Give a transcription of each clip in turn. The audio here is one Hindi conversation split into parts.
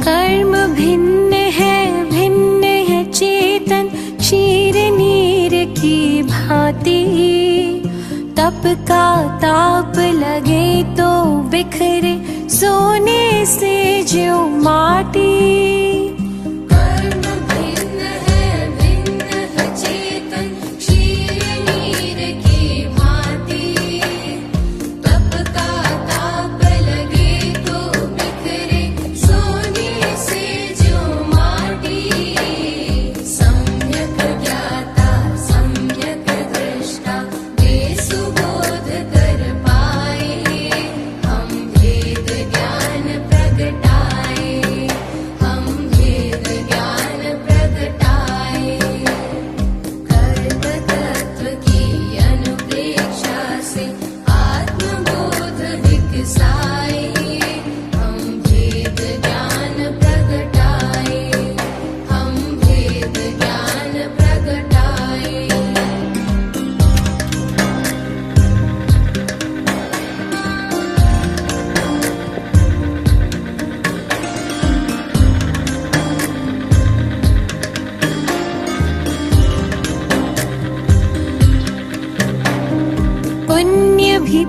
कर्म भिन्न है चेतन क्षीर नीर की भांति। तप का ताप लगे तो बिखरे सोने से ज्यों माटी।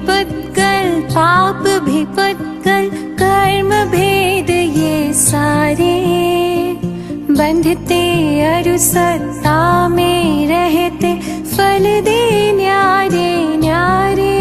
पुत्कल पाप भी पुत्कल कर्म भेद ये सारे। बंधते अरु सत्ता में रहते फल दे न्यारे न्यारे।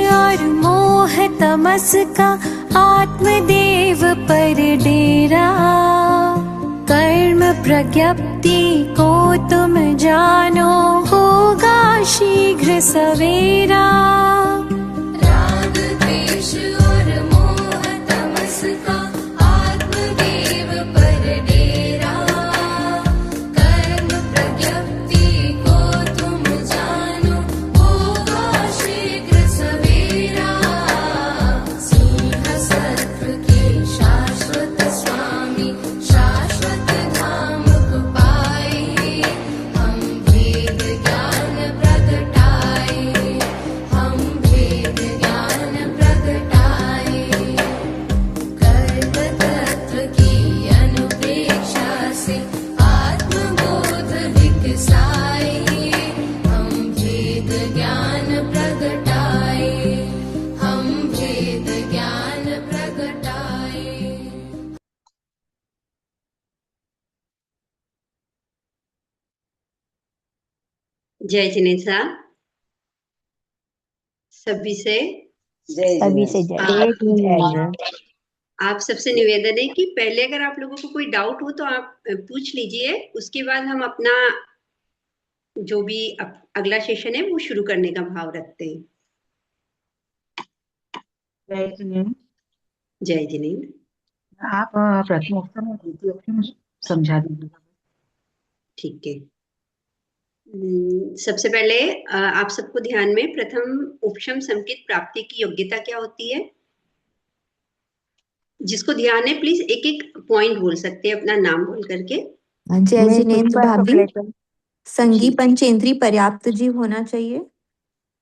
और मोह तमस का आत्मदेव पर डेरा। कर्म प्रज्ञप्ति को तुम जानो होगा शीघ्र सवेरा। राग द्वेष और मोह तमस का आत्मदेव पर डेरा। कर्म प्रज्ञप्ति को तुम जानो होगा शीघ्र सवेरा। सिंह सत्व के शाश्वत स्वामी शाश्वत धाम को पाए। हम भेद ज्ञान प्रगटाए, हम भेद ज्ञान प्रगटाए। कर्म तत्व की अनुपेक्षा से आत्मबोध विकसाए। हम भेद ज्ञान प्रगटाए, हम भेद ज्ञान प्रगटाए। जय जिनेन्द्र साहब, सभी से सभी से जय। आप सबसे निवेदन है कि पहले अगर आप लोगों को कोई डाउट हो तो आप पूछ लीजिए, उसके बाद हम अपना जो भी अगला सेशन है वो शुरू करने का भाव रखते हैं। जय जिनेन्द्र। जय जिनेन्द्र। आप प्रथम ऑप्शन और द्वितीय ऑप्शन समझा दीजिए। ठीक है। सबसे पहले आप सबको ध्यान में प्रथम उपशम संकेत प्राप्ति की योग्यता क्या होती है, जिसको ध्यान है प्लीज एक एक पॉइंट बोल सकते हैं अपना नाम बोल करके। जय जिनेन्द्र भाभी। संगी जी। पंचेंद्री पर्याप्त जीव होना चाहिए।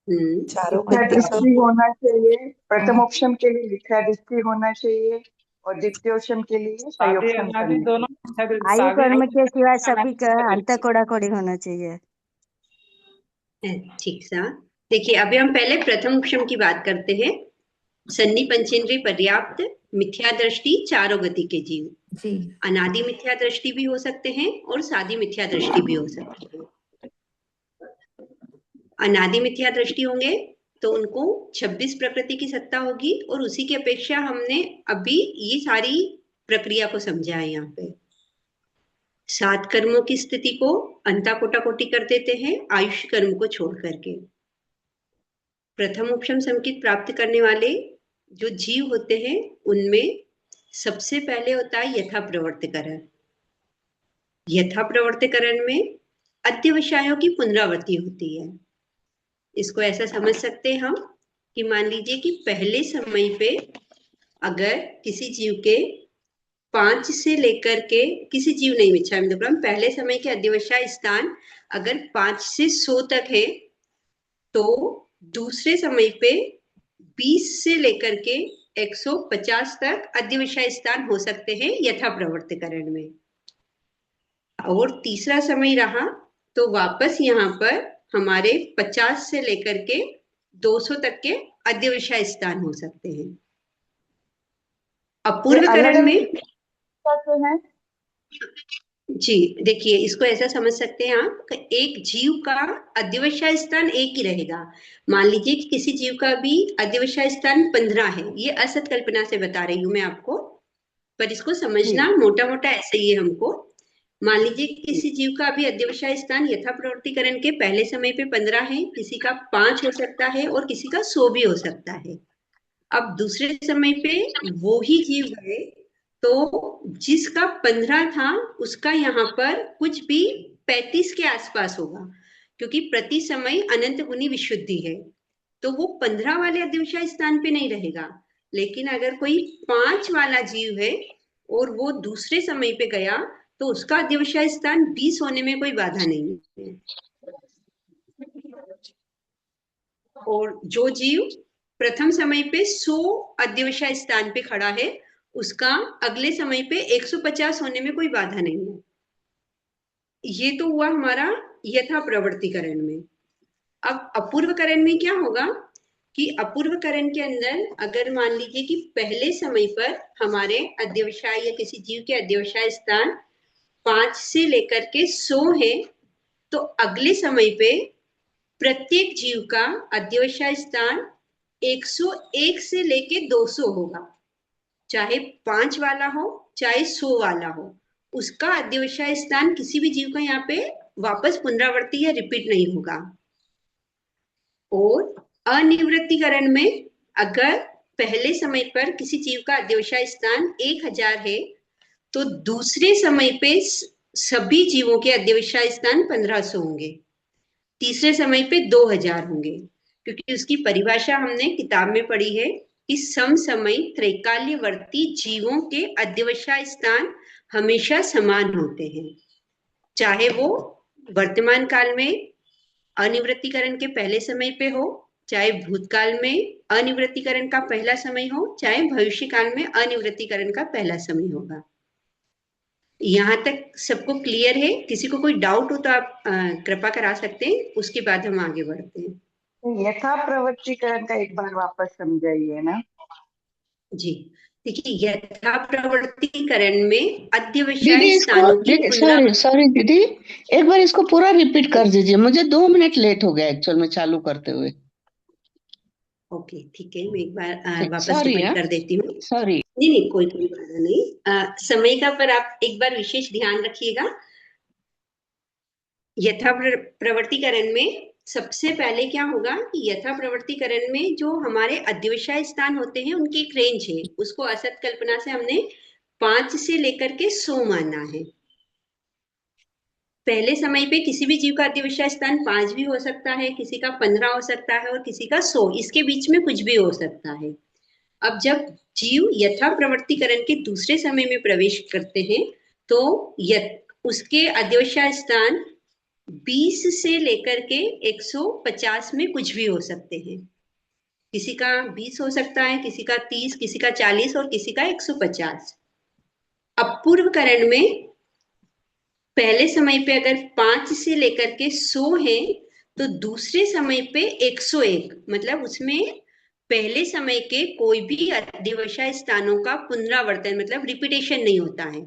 लिखा दृष्टि होना चाहिए। प्रथम ऑप्शन के लिए लिखा दृष्टि होना चाहिए और द्वितीय ऑप्शन के लिए संयोग दोनों। आयु कर्म के सिवाय सभी का अंत कोड़ा कोड़ी होना चाहिए। ठीक सा। देखिए अभी हम पहले प्रथम उपशम की बात करते हैं। सन्नि पंचेंद्रिय पर्याप्त मिथ्या दृष्टि चारों गति के जीव। जी अनादि मिथ्या दृष्टि भी हो सकते हैं और सादी मिथ्या दृष्टि भी हो सकती है। अनादि मिथ्या दृष्टि होंगे तो उनको 26 प्रकृति की सत्ता होगी और उसी की अपेक्षा हमने अभी ये सारी प्रक्रिया को समझा है। यहाँ पे 7 कर्मों की स्थिति को अंता कोटा कोटि कर देते हैं आयुष्य कर्म को छोड़ करके। प्रथम उपशम संकेत प्राप्त करने वाले जो जीव होते हैं उनमें सबसे पहले होता है यथा प्रवर्तकरण। यथा प्रवर्तकरण में अध्यवसायों की पुनरावृत्ति होती है। इसको ऐसा समझ सकते हैं हम कि मान लीजिए कि पहले समय पे अगर किसी जीव के 5 से लेकर के किसी जीव नहीं मिच्छा पहले समय के अध्यवसाय स्थान अगर 5 से 100 तक है तो दूसरे समय पे 20 से लेकर के 150 तक अध्यवसाय स्थान हो सकते हैं यथा प्रवर्तकरण में। और तीसरा समय रहा तो वापस यहाँ पर हमारे 50 से लेकर के 200 तक के अध्यवसाय स्थान हो सकते हैं। अपूर्वकरण में हैं जी देखिए इसको ऐसा समझ सकते हैं आप कि एक जीव का अध्यवसाय स्थान एक ही रहेगा। मान लीजिए कि किसी जीव का भी अध्यवसाय स्थान 15 है। ये असत कल्पना से बता रही हूं मैं आपको, पर इसको समझना मोटा मोटा ऐसे ही है हमको। मान लीजिए किसी जीव का अभी अध्यवसाय स्थान यथा प्रवर्तीकरण के पहले समय पे 15 है, किसी का 5 हो सकता है और किसी का 100 भी हो सकता है। अब दूसरे समय पे वो ही जीव है तो जिसका 15 था उसका यहाँ पर कुछ भी 35 के आसपास होगा, क्योंकि प्रति समय अनंत गुनी विशुद्धि है तो वो 15 वाले अध्यवसाय स्थान पे नहीं रहेगा। लेकिन अगर कोई 5 वाला जीव है और वो दूसरे समय पे गया तो उसका अध्यवसाय स्थान 20 होने में कोई बाधा नहीं है। और जो जीव प्रथम समय पे 100 अध्यवसाय स्थान पे खड़ा है उसका अगले समय पे 150 होने में कोई बाधा नहीं है। ये तो हुआ हमारा यथा प्रवर्तीकरण में। अब अपूर्वकरण में क्या होगा कि अपूर्वकरण के अंदर अगर मान लीजिए कि पहले समय पर हमारे अध्यवसाय या किसी जीव के अध्यवसाय स्थान 5 से लेकर के 100 है तो अगले समय पे प्रत्येक जीव का अध्यवसाय स्थान 101 से लेके 200 होगा। चाहे 5 वाला हो चाहे 100 वाला हो, उसका अध्यवसाय स्थान किसी भी जीव का यहाँ पे वापस पुनरावृत्ति या रिपीट नहीं होगा। और अनिवृत्तिकरण में अगर पहले समय पर किसी जीव का अध्यवसाय स्थान 1000 है तो दूसरे समय पे सभी जीवों के अध्यवसाय स्थान 1500 होंगे, तीसरे समय पे 2000 होंगे, क्योंकि उसकी परिभाषा हमने किताब में पढ़ी है कि समसमय त्रैकाल्यवर्ती जीवों के अध्यवसाय स्थान हमेशा समान होते हैं, चाहे वो वर्तमान काल में अनिवृत्तिकरण के पहले समय पे हो, चाहे भूतकाल में अनिवृत्तिकरण का पहला समय हो, चाहे भविष्य काल में अनिवृत्तिकरण का पहला समय होगा। यहाँ तक सबको क्लियर है? किसी को कोई डाउट हो तो आप कृपा करा सकते हैं, उसके बाद हम आगे बढ़ते हैं। यथा प्रवर्तीकरण का एक बार वापस समझाइए ना जी देखिए, यथा प्रवर्तीकरण में अध्यवसाय दीदी स्थानों की इसको सॉरी दीदी, एक बार इसको पूरा रिपीट कर दीजिए, मुझे 2 मिनट लेट हो गया एक्चुअल में चालू करते हुए। ओके ठीक है, मैं एक बार वापस सॉरी रिपीट कर देती हूँ। सॉरी। नहीं कोई बाधा नहीं। समय का पर आप एक बार विशेष ध्यान रखिएगा। यथा प्रवर्तीकरण में सबसे पहले क्या होगा कि यथा प्रवर्तीकरण में जो हमारे अध्यवसाय स्थान होते हैं उनकी एक रेंज है, उसको असत कल्पना से हमने 5 से लेकर के 100 माना है। पहले समय पे किसी भी जीव का अध्यवसाय स्थान 5 भी हो सकता है, किसी का 15 हो सकता है और किसी का 100, इसके बीच में कुछ भी हो सकता है। अब जब जीव यथा प्रवर्तीकरण के दूसरे समय में प्रवेश करते हैं तो उसके अध्यवसाय स्थान 20 से लेकर के 150 में कुछ भी हो सकते हैं। किसी का 20 हो सकता है, किसी का 30, किसी का 40 और किसी का 150। अपूर्वकरण में पहले समय पे अगर 5 से लेकर के 100 है तो दूसरे समय पे 101 मतलब उसमें पहले समय के कोई भी अध्यवसाय स्थानों का पुनरावर्तन मतलब रिपीटेशन नहीं होता है।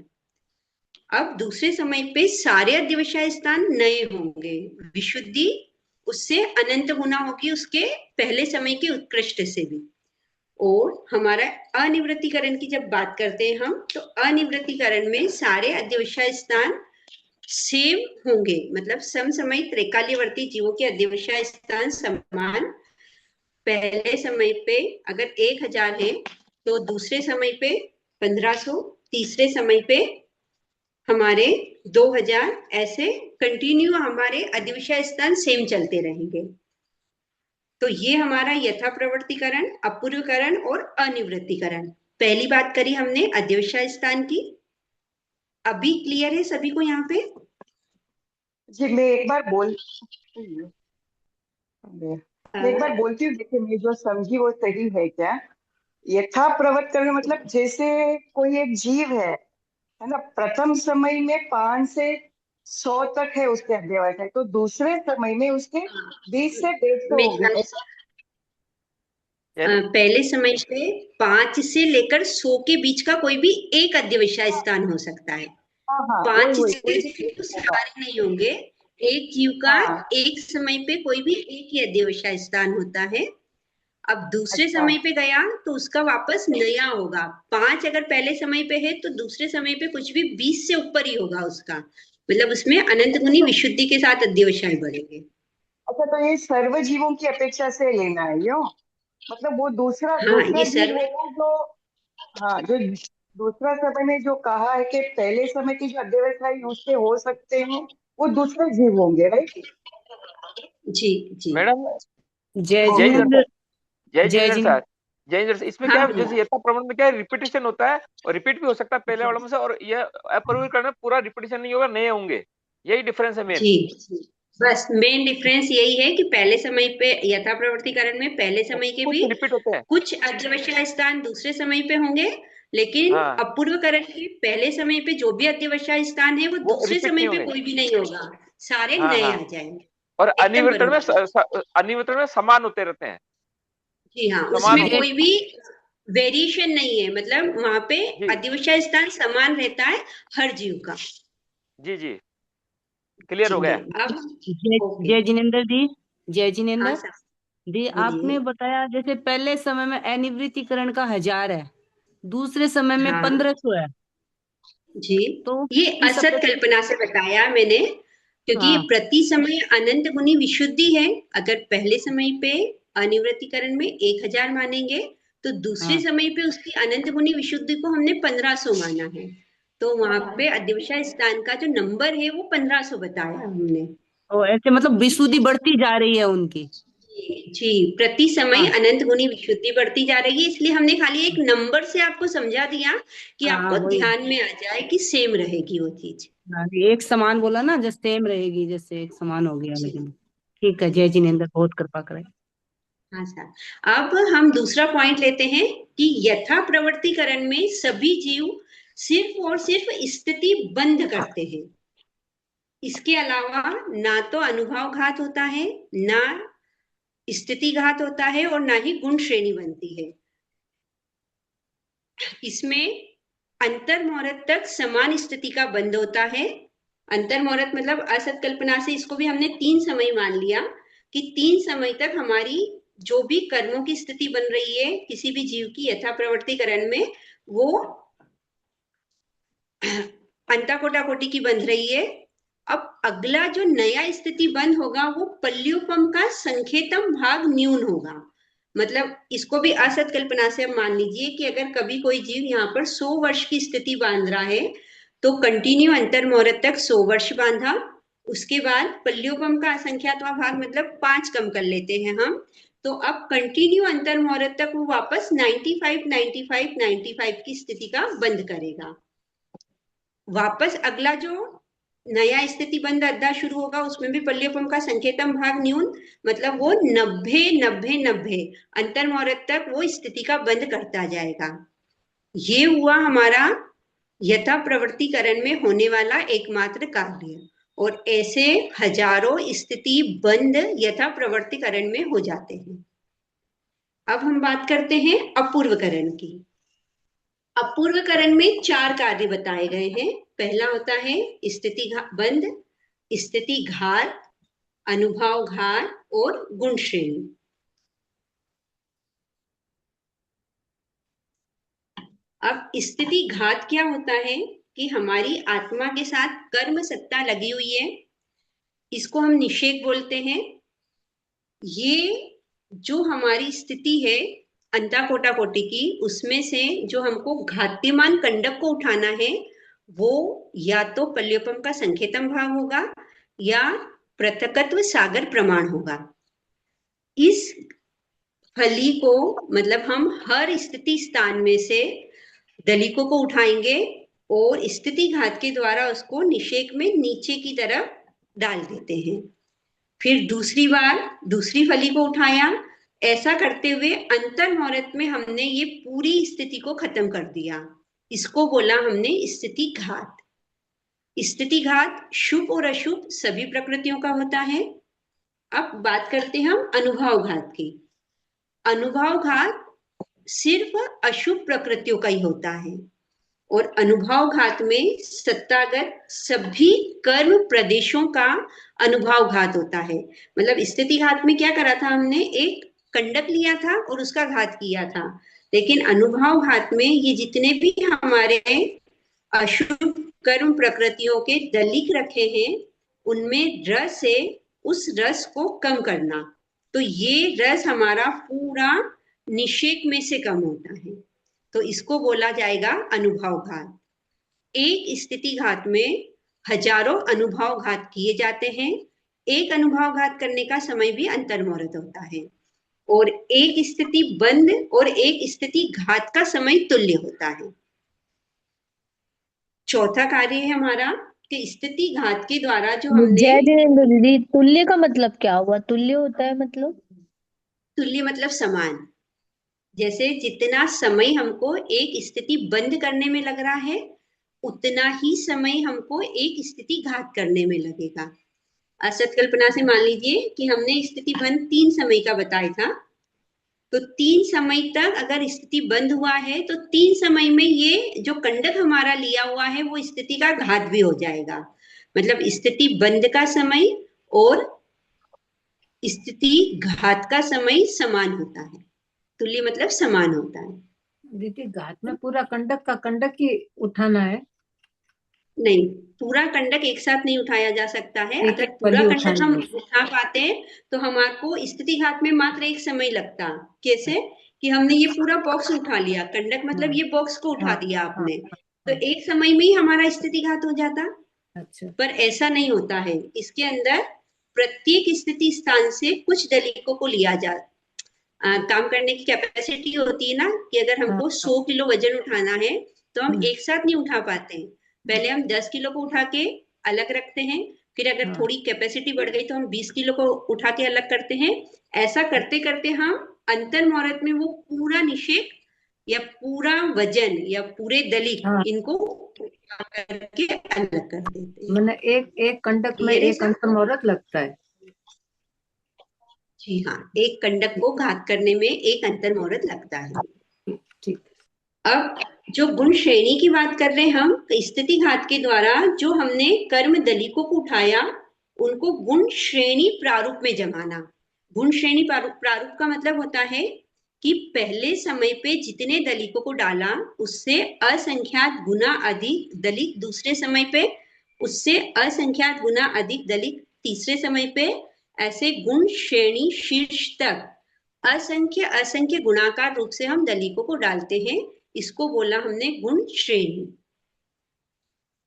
अब दूसरे समय पे सारे अध्यवसाय स्थान नए होंगे, विशुद्धि उससे अनंत गुना होगी उसके पहले समय के उत्कृष्ट से भी। और हमारा अनिवृत्तीकरण की जब बात करते हैं हम, तो अनिवृत्तीकरण में सारे अध्यवसाय स्थान सेम होंगे, मतलब समसमयी त्रैकाल्यवर्ती जीवों के अध्यवसाय स्थान समान। पहले समय पे अगर 1000 है तो दूसरे समय पे 1500, तीसरे समय पे हमारे 2000, ऐसे कंटिन्यू हमारे अध्यवसाय स्थान सेम चलते रहेंगे। तो ये हमारा यथा प्रवर्तीकरण, अपूर्वकरण और अनिवृत्तीकरण। पहली बात करी हमने अध्यवसाय स्थान की। अभी क्लियर है सभी को यहाँ पे? जी मैं एक बार बोलती हूँ, देखिए मैं जो समझी वो सही है क्या? यथा प्रवर्तकरण मतलब जैसे कोई एक जीव है ना, प्रथम समय में 5 से 100 तक है उसके अध्यवसाय, तो दूसरे समय में उसके 20 से 150 हो गए। पहले समय पे 5 से लेकर 100 के बीच का कोई भी एक अध्यवसाय स्थान हो सकता है। हाँ 5 वही से तो सारे नहीं होंगे, एक जीव का एक समय पे कोई भी एक ही अध्यवसाय स्थान होता है। अब दूसरे समय पे गया तो उसका वापस नया होगा। 5 अगर पहले समय पे है तो दूसरे समय पे कुछ भी 20 से ऊपर ही होगा उसका, मतलब उसमें अनंत गुनी विशुद्धि के साथ अध्यवसाय बढ़ेंगे। अच्छा, तो ये सर्व जीवों की अपेक्षा से लेना है यो, मतलब वो दूसरा ये जीव होगा जो दूसरा समय में जो कहा है कि पहले समय की जो अध्यवसाय उससे हो सकते हैं, वो दूसरे जीव होंगे, राइट? जी जी मैडम जय जय जिनेंद्र जय जय जिनेंद्र जिनेंद्र सर, जय जिनेंद्र। इसमें हाँ क्या है, जैसे यथा प्रमाण में क्या है, रिपीटेशन होता है और रिपीट भी हो सकता है पहले वालों में से, और यह अपूर्वीकरण में पूरा रिपीटेशन नहीं होगा, नए होंगे। यही डिफरेंस है मेन। जी बस मेन डिफरेंस यही है कि पहले समय पे यथा प्रवर्तीकरण में पहले समय के कुछ भी रिपीट होते हैं। कुछ अध्यवसाय स्थान दूसरे समय पे होंगे, लेकिन हाँ, अपूर्वकरण के पहले समय पे जो भी अध्यवसाय स्थान है वो वो दूसरे रिपीट समय नहीं पे होंगे। कोई भी नहीं होगा, सारे हाँ नए हाँ, आ जाएंगे और एकदम बरोबर। अनिवर्तन में समान होते रहते हैं, जी हाँ, समान उसमें होते कोई भी वेरिएशन नहीं है, मतलब वहां पे जी अध्यवसाय स्थान समान रहता है हर जीव का। जी जी, क्लियर हो ठीक है, गया। अब जय ओके। जय जिनेंद्र दी। जय हाँ जिनेंद्र सर दी, बोलिए। आपने बताया जैसे पहले समय में अनिवृत्तीकरण का 1000 है, दूसरे समय में हाँ 1500 है, जी, तो ये इस असत कल्पना से बताया मैंने, क्योंकि ये हाँ प्रति समय अनंत गुनी विशुद्धि है। अगर पहले समय पे अनिवृत्तीकरण में 1000 मानेंगे तो दूसरे हाँ समय पे उसकी अनंत गुनी विशुद्धि को हमने 1500 माना है, तो वहां पे अध्यवसाय स्थान का जो नंबर है वो 1500 बताया हमने। तो ऐसे मतलब विशुद्धि बढ़ती जा रही है उनकी। जी, प्रति समय हाँ अनंत गुनी विशुद्धि बढ़ती जा रही है, इसलिए हमने खाली एक नंबर से आपको समझा दिया कि हाँ आपको वही। ध्यान में आ जाए कि सेम रहेगी वो चीज। हाँ, एक समान बोला ना, जैसे सेम रहेगी, जैसे एक समान हो गया, जी लेकिन ठीक है। जी जय जी जिनेंद्र, बहुत कृपा करे। हाँ सर, अब हम दूसरा पॉइंट लेते हैं कि यथा प्रवर्तीकरण में सभी जीव सिर्फ और सिर्फ स्थिति बंध करते हैं। इसके अलावा ना तो अनुभव घात होता है, ना स्थिति घात होता है, और ना ही गुण श्रेणी बनती है। इसमें अंतर मुहूर्त तक समान स्थिति का बंध होता है। अंतर मुहूर्त मतलब असत कल्पना से इसको भी हमने 3 समय मान लिया कि 3 समय तक हमारी जो भी कर्मों की स्थिति बन रही है किसी भी जीव की यथा प्रवर्तीकरण में, वो अंताकोटा कोटि की बन रही है। अब अगला जो नया स्थिति बंद होगा वो पल्ल्यूपम का संखेतम भाग न्यून होगा। मतलब इसको भी असत कल्पना से अब मान लीजिए कि अगर कभी कोई जीव यहाँ पर 100 वर्ष की स्थिति बांध रहा है तो कंटिन्यू अंतर मुहूर्त तक 100 वर्ष बांधा, उसके बाद पल्ल्यूपम का असंख्यातवा भाग मतलब 5 कम कर लेते हैं हम, तो अब कंटिन्यू अंतर मुहूर्त तक वो वापस 95 95 95 की स्थिति का बंद करेगा। वापस अगला जो नया स्थिति बंद अध्याय शुरू होगा उसमें भी पल्ल्यूपम का संकेतम भाग न्यून, मतलब वो 90 90 90 अंतर मुहूर्त तक वो स्थिति का बंद करता जाएगा। ये हुआ हमारा यथा प्रवर्तीकरण में होने वाला एकमात्र कार्य। और ऐसे हजारों स्थिति बंद यथा प्रवर्तिकरण में हो जाते हैं। अब हम बात करते हैं अपूर्वकरण की। अपूर्वकरण में 4 कार्य बताए गए हैं। पहला होता है स्थिति बंध, स्थिति घात, अनुभव घात और गुण श्रेणी। अब स्थिति घात क्या होता है कि हमारी आत्मा के साथ कर्म सत्ता लगी हुई है, इसको हम निषेक बोलते हैं। ये जो हमारी स्थिति है अंता कोटि की, उसमें से जो हमको घात्यमान कंडक को उठाना है वो या तो पल्योपम का संकेतम भाव होगा या पृथकत्व सागर प्रमाण होगा। इस फली को मतलब हम हर स्थिति स्थान में से दलिकों को उठाएंगे और स्थिति घात के द्वारा उसको निषेक में नीचे की तरफ डाल देते हैं। फिर दूसरी बार दूसरी फली को उठाया। ऐसा करते हुए अंतर मुहूर्त में हमने ये पूरी स्थिति को खत्म कर दिया। इसको बोला हमने स्थिति घात। स्थिति घात शुभ और अशुभ सभी प्रकृतियों का होता है। अब बात करते हैं हम अनुभव घात की। अनुभव घात सिर्फ अशुभ प्रकृतियों का ही होता है और अनुभव घात में सत्तागत सभी कर्म प्रदेशों का अनुभव घात होता है। मतलब स्थिति घात में क्या करा था हमने, एक कंडक लिया था और उसका घात किया था, लेकिन अनुभव घात में ये जितने भी हमारे अशुभ कर्म प्रकृतियों के दलिक रखे हैं उनमें रस है, उस रस को कम करना। तो ये रस हमारा पूरा निषेक में से कम होता है, तो इसको बोला जाएगा अनुभव घात। एक स्थिति घात में हजारों अनुभव घात किए जाते हैं। एक अनुभव घात करने का समय भी अंतर मुहूर्त होता है और एक स्थिति बंद और एक स्थिति घात का समय तुल्य होता है। चौथा कार्य है हमारा कि स्थिति घात के द्वारा जो हमने तुल्य का मतलब क्या हुआ? तुल्य होता है मतलब? तुल्य मतलब समान। जैसे जितना समय हमको एक स्थिति बंद करने में लग रहा है उतना ही समय हमको एक स्थिति घात करने में लगेगा। असत कल्पना से मान लीजिए कि हमने स्थिति बंद 3 समय का बताया था, तो 3 समय तक अगर स्थिति बंद हुआ है तो 3 समय में ये जो कंडक हमारा लिया हुआ है वो स्थिति का घात भी हो जाएगा। मतलब स्थिति बंद का समय और स्थिति घात का समय समान होता है। तुल्य मतलब समान होता है। दीदी घात में पूरा कंडक ही उठाना है? नहीं, पूरा कंडक एक साथ नहीं उठाया जा सकता है। अगर पूरा कंडक हम उठा पाते हैं तो हमारे को स्थिति घात में मात्र एक समय लगता। कैसे कि हमने ये पूरा बॉक्स उठा लिया, कंडक मतलब ये बॉक्स को उठा दिया आपने, तो एक समय में ही हमारा स्थिति घात हो जाता। अच्छा। पर ऐसा नहीं होता है। इसके अंदर प्रत्येक स्थिति स्थान से कुछ दलिकों को लिया काम करने की कैपेसिटी होती है ना, कि अगर हमको 100 किलो वजन उठाना है तो हम एक साथ नहीं उठा पाते हैं। पहले हम 10 किलो को उठा के अलग रखते हैं, फिर अगर थोड़ी कैपेसिटी बढ़ गई तो हम 20 किलो को उठा के अलग करते हैं। ऐसा करते करते हम अंतर मुहूर्त में वो पूरा निषेक या पूरा वजन या पूरे दलिक इनको करके अलग कर देते हैं। मैंने एक कंडक में एक अंतर मुहूर्त लगता है। जी हाँ, एक कंडक को घात करने में एक अंतर मुहूर्त लगता है। ठीक। अब जो गुण श्रेणी की बात कर रहे हैं हम, स्थिति घात के द्वारा जो हमने कर्म दलिकों को उठाया उनको गुण श्रेणी प्रारूप में जमाना। गुण श्रेणी प्रारूप का मतलब होता है कि पहले समय पे जितने दलिकों को डाला उससे असंख्यात गुना अधिक दलिक दूसरे समय पे, उससे असंख्यात गुना अधिक दलिक तीसरे समय पे, ऐसे गुण श्रेणी शीर्ष तक असंख्य गुणाकार रूप से हम दलिकों को डालते हैं। इसको बोला हमने गुण श्रेणी।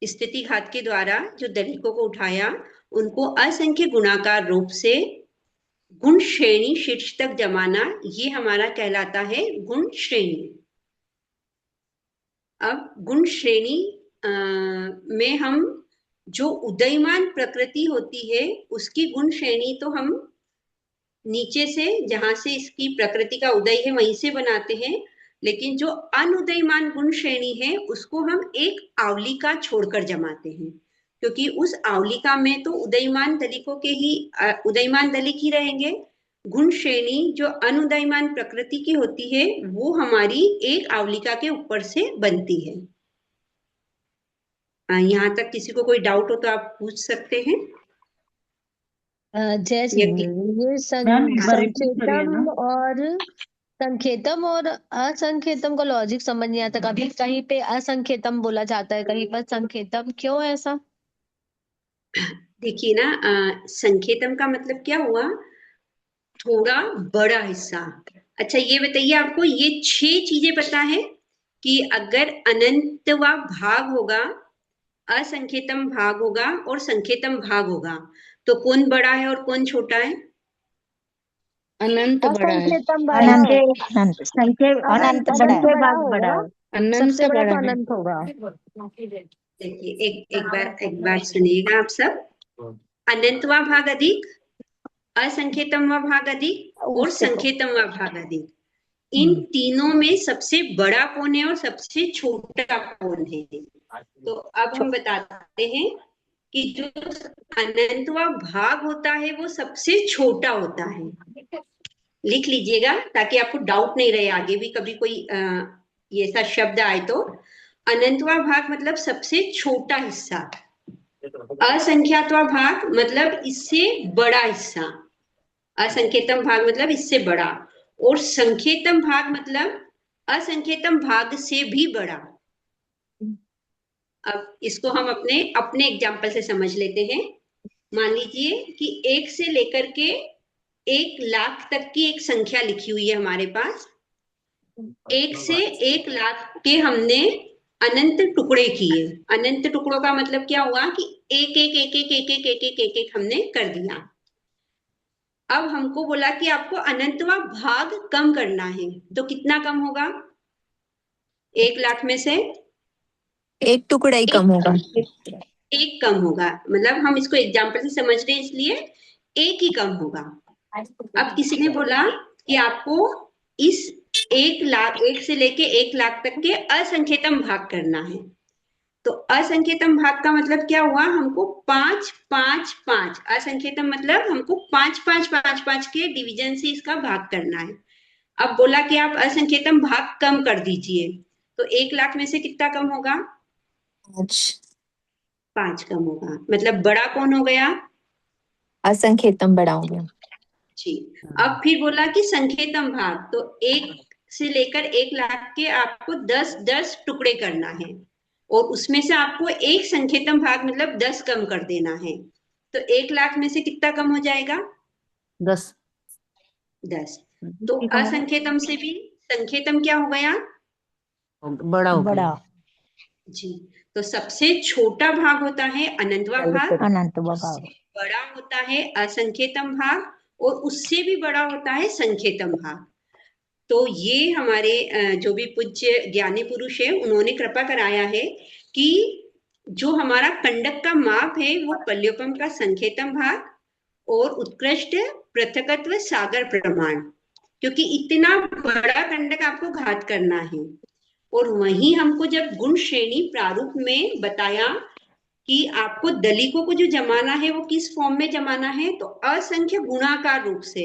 स्थिति घात के द्वारा जो दलिकों को उठाया उनको असंख्य गुणाकार रूप से गुण श्रेणी शीर्ष तक जमाना, ये हमारा कहलाता है गुण श्रेणी। अब गुण श्रेणी में हम जो उदयमान प्रकृति होती है उसकी गुण श्रेणी तो हम नीचे से, जहां से इसकी प्रकृति का उदय है वहीं से बनाते हैं, लेकिन जो अनुदयमान गुण श्रेणी है उसको हम एक आवलिका छोड़कर जमाते हैं। क्योंकि उस आवलिका में तो उदयमान दलिकों के ही उदयमान दलिक ही रहेंगे। गुण श्रेणी जो अनुदयमान प्रकृति की होती है वो हमारी एक आवलिका के ऊपर से बनती है। यहाँ तक किसी को कोई डाउट हो तो आप पूछ सकते हैं। जय श्री ये ये मैम एक बार रिपीट करिए ना। संकेतम और असंकेतम का लॉजिक समझ नहीं आता। कभी कहीं पे असंकेतम बोला जाता है, कहीं पर संकेतम, क्यों ऐसा? देखिए ना, संकेतम का मतलब क्या हुआ, थोड़ा बड़ा हिस्सा। अच्छा ये बताइए, आपको ये 6 चीजें पता है कि अगर अनंतवा भाग होगा, असंकेतम भाग होगा और संकेतम भाग होगा तो कौन बड़ा है और कौन छोटा है? अनंत बड़ा है। असंकेतम बड़ा है। अनंत अनंत भाग बड़ा है। अनंत सबसे बड़ा बड़ा तो है। अनंत होगा। देखिए एक बार सुनिएगा आप सब। अनंतवा भाग अधिक, असंकेतमवा भाग अधिक और संकेतमवा भाग अधिक। इन तीनों में सबसे बड़ा कौन है और सबसे छोटा कौन है? तो अब हम बताते हैं कि जो अनंतवा भाग होता है वो सबसे छोटा होता है। लिख लीजिएगा ताकि आपको डाउट नहीं रहे, आगे भी कभी कोई ये ऐसा शब्द आए तो। अनंतवा भाग मतलब सबसे छोटा हिस्सा, असंख्यातवा भाग मतलब इससे बड़ा हिस्सा, असंकेतम भाग मतलब इससे बड़ा, और संकेतम भाग मतलब असंकेतम भाग से भी बड़ा। अब इसको हम अपने अपने एग्जाम्पल से समझ लेते हैं। मान लीजिए कि 1 से लेकर के 1 लाख तक की एक संख्या लिखी हुई है हमारे पास। 1 से 1 लाख के हमने अनंत टुकड़े किए। अनंत टुकड़ों का मतलब क्या हुआ कि एक एक एक एक एक एक एक एक एक एक हमने कर दिया। अब हमको बोला कि आपको अनंतवा भाग कम करना है, तो कितना कम होगा? 1 लाख में से एक टुकड़ा ही कम होगा। एक कम होगा, मतलब हम इसको एग्जाम्पल से समझ रहे हैं इसलिए एक ही कम होगा। अब किसी ने बोला कि आपको इस 1 से लेके 1 लाख तक के असंकेतम भाग करना है, तो असंकेतम भाग का मतलब क्या हुआ? हमको 5 5 5, असंकेतम मतलब हमको 5 5 5 5 के डिवीजन से इसका भाग करना है। अब बोला कि आप असंकेतम भाग कम कर दीजिए, तो 1 लाख में से कितना कम होगा? 5 कम होगा, मतलब बड़ा कौन हो गया? असंकेतम बड़ा हो गया। जी। अब फिर बोला कि संकेतम भाग, तो 1 से लेकर 1 लाख के आपको 10 10 टुकड़े करना है और उसमें से आपको एक संकेतम भाग मतलब 10 कम कर देना है, तो 1 लाख में से कितना कम हो जाएगा? 10। 10। तो असंकेतम से भी संकेतम क्या हो गया? बड़ा हो गया। जी। तो सबसे छोटा भाग होता है अनंतवा भाग, उससे बड़ा होता है असंकेतम भाग और उससे भी बड़ा होता है संकेतम भाग। तो ये हमारे जो भी पूज्य ज्ञानी पुरुष है उन्होंने कृपा कराया है कि जो हमारा कंडक का माप है वो पल्योपम का संकेतम भाग और उत्कृष्ट पृथकत्व सागर प्रमाण, क्योंकि इतना बड़ा कंडक आपको घात करना है। और वहीं हमको जब गुण श्रेणी प्रारूप में बताया कि आपको दलिकों को जो जमाना है वो किस फॉर्म में जमाना है, तो असंख्य गुणाकार रूप से,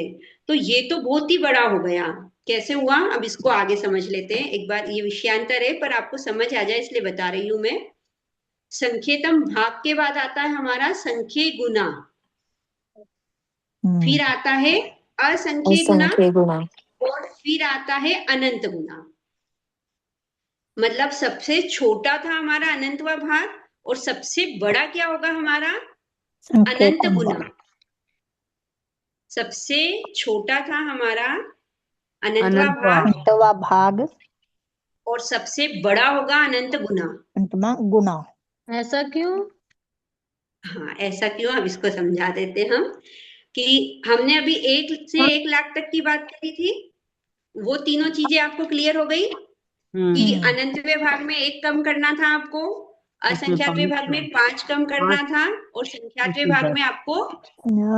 तो ये तो बहुत ही बड़ा हो गया। कैसे हुआ अब इसको आगे समझ लेते हैं एक बार। ये विषयांतर है पर आपको समझ आ जाए इसलिए बता रही हूं मैं। संकेतम भाग के बाद आता है हमारा संख्य गुना, फिर आता है असंख्य गुना और फिर आता है अनंत गुना। मतलब सबसे छोटा था हमारा अनंतवा भाग और सबसे बड़ा क्या होगा हमारा? अनंत गुना। सबसे छोटा था हमारा अनंतवा भाग और सबसे बड़ा होगा अनंत गुना। ऐसा क्यों? हाँ ऐसा क्यों, अब इसको समझा देते हम कि हमने अभी 1 से 1 लाख तक की बात करी थी। वो तीनों चीजें आपको क्लियर हो गई कि अनंतवें भाग में 1 कम करना था आपको, असंख्यातवें भाग में 5 कम करना था और संख्यातवें भाग में आपको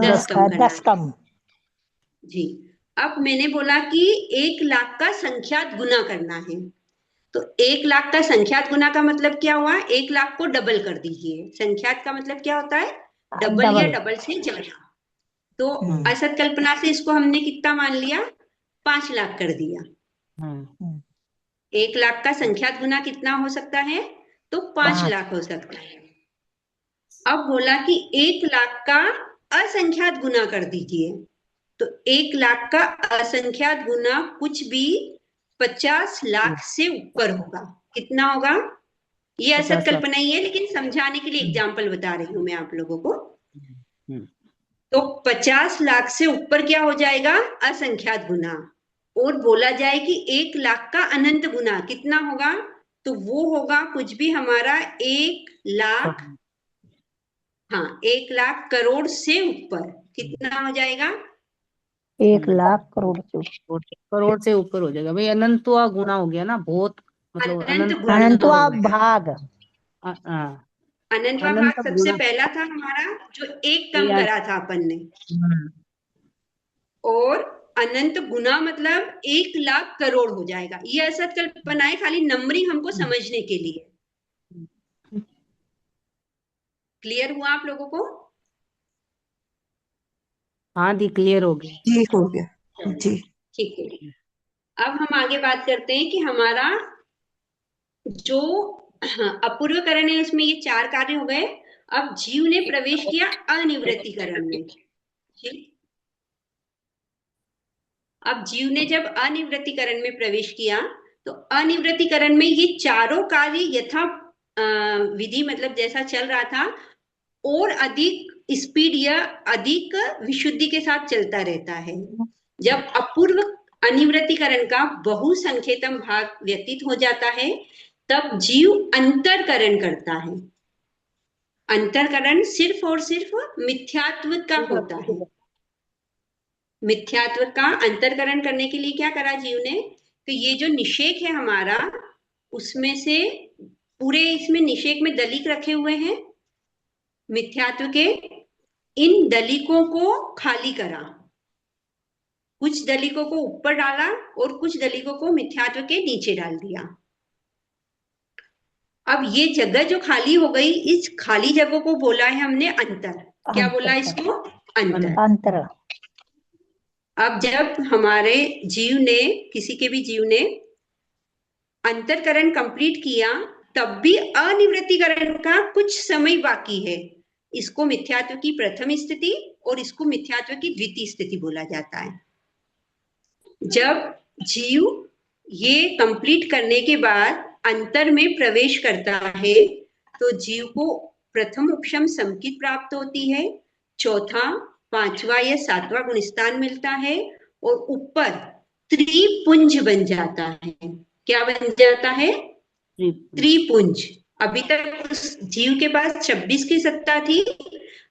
10 कम करना था। जी। अब मैंने बोला कि 1 लाख का संख्यात गुना करना है, तो 1 लाख का संख्यात गुना का मतलब क्या हुआ? 1 लाख को डबल कर दीजिए। संख्यात का मतलब क्या होता है? डबल या डबल से ज्यादा। तो असत कल्पना से इसको हमने कितना मान लिया? 5 लाख कर दिया। 1 लाख का संख्यात गुना कितना हो सकता है? तो 5 लाख हो सकता है। अब बोला कि 1 लाख का असंख्यात गुना कर दीजिए। तो 1 लाख का असंख्यात गुना कुछ भी 50 लाख से ऊपर होगा। कितना होगा? ये असत कल्पना ही है, लेकिन समझाने के लिए एग्जाम्पल बता रही हूं मैं आप लोगों को। तो 50 लाख से ऊपर क्या हो जाएगा? असंख्यात गुना। और बोला जाए कि 1 लाख का अनंत गुना कितना होगा? तो वो होगा कुछ भी हमारा 1 लाख, हाँ 1 लाख करोड़ से ऊपर। कितना हो जाएगा? 1 लाख करोड़ से ऊपर। करोड़ से ऊपर हो जाएगा भाई। अनंतवा गुना हो गया ना, बहुत मतलब अनंत अनंत गुना। अनंतवा भाग। हाँ, अनंतवा अनंत भाग सबसे गुना। पहला था हमारा, जो एक कम करा था अपन ने। और अनंत गुना मतलब 1 लाख करोड़ हो जाएगा। ये असत कल्पना है, खाली नंबरिंग हमको समझने के लिए। क्लियर हुआ आप लोगों को? हाँ दी, क्लियर हो गया। जी हो गया जी। ठीक है। अब हम आगे बात करते हैं कि हमारा जो अपूर्वकरण है, उसमें ये 4 कार्य हो गए। अब जीव ने प्रवेश किया अनिवृत्तिकरण में। ठीक। अब जीव ने जब अनिवृत्तिकरण में प्रवेश किया, तो अनिवृत्तिकरण में ये चारों कार्य यथा विधि, मतलब जैसा चल रहा था, और अधिक स्पीड या अधिक विशुद्धि के साथ चलता रहता है। जब अपूर्व अनिवृत्तिकरण का बहुसंख्येतम भाग व्यतीत हो जाता है, तब जीव अंतरकरण करता है। अंतरकरण सिर्फ और सिर्फ मिथ्यात्व का होता है। मिथ्यात्व का अंतरकरण करने के लिए क्या करा जीव ने? कि ये जो निषेक है हमारा, उसमें से पूरे इसमें निषेक में दलीक रखे हुए हैं मिथ्यात्व के, इन दलीकों को खाली करा। कुछ दलीकों को ऊपर डाला और कुछ दलीकों को मिथ्यात्व के नीचे डाल दिया। अब ये जगह जो खाली हो गई, इस खाली जगह को बोला है हमने अंतर। क्या बोला इसको? अंतर। अंतर। अब जब हमारे जीव ने, किसी के भी जीव ने अंतरकरण कंप्लीट किया, तब भी अनिवृत्तिकरण का कुछ समय बाकी है। इसको मिथ्यात्व की प्रथम स्थिति और इसको मिथ्यात्व की द्वितीय स्थिति बोला जाता है। जब जीव ये कंप्लीट करने के बाद अंतर में प्रवेश करता है, तो जीव को प्रथम उपशम समकित प्राप्त होती है, चौथा, पांचवा या सातवां गुणस्थान मिलता है, और ऊपर त्रिपुंज बन जाता है। क्या बन जाता है? त्रिपुंज। अभी तक उस जीव के पास 26 की सत्ता थी,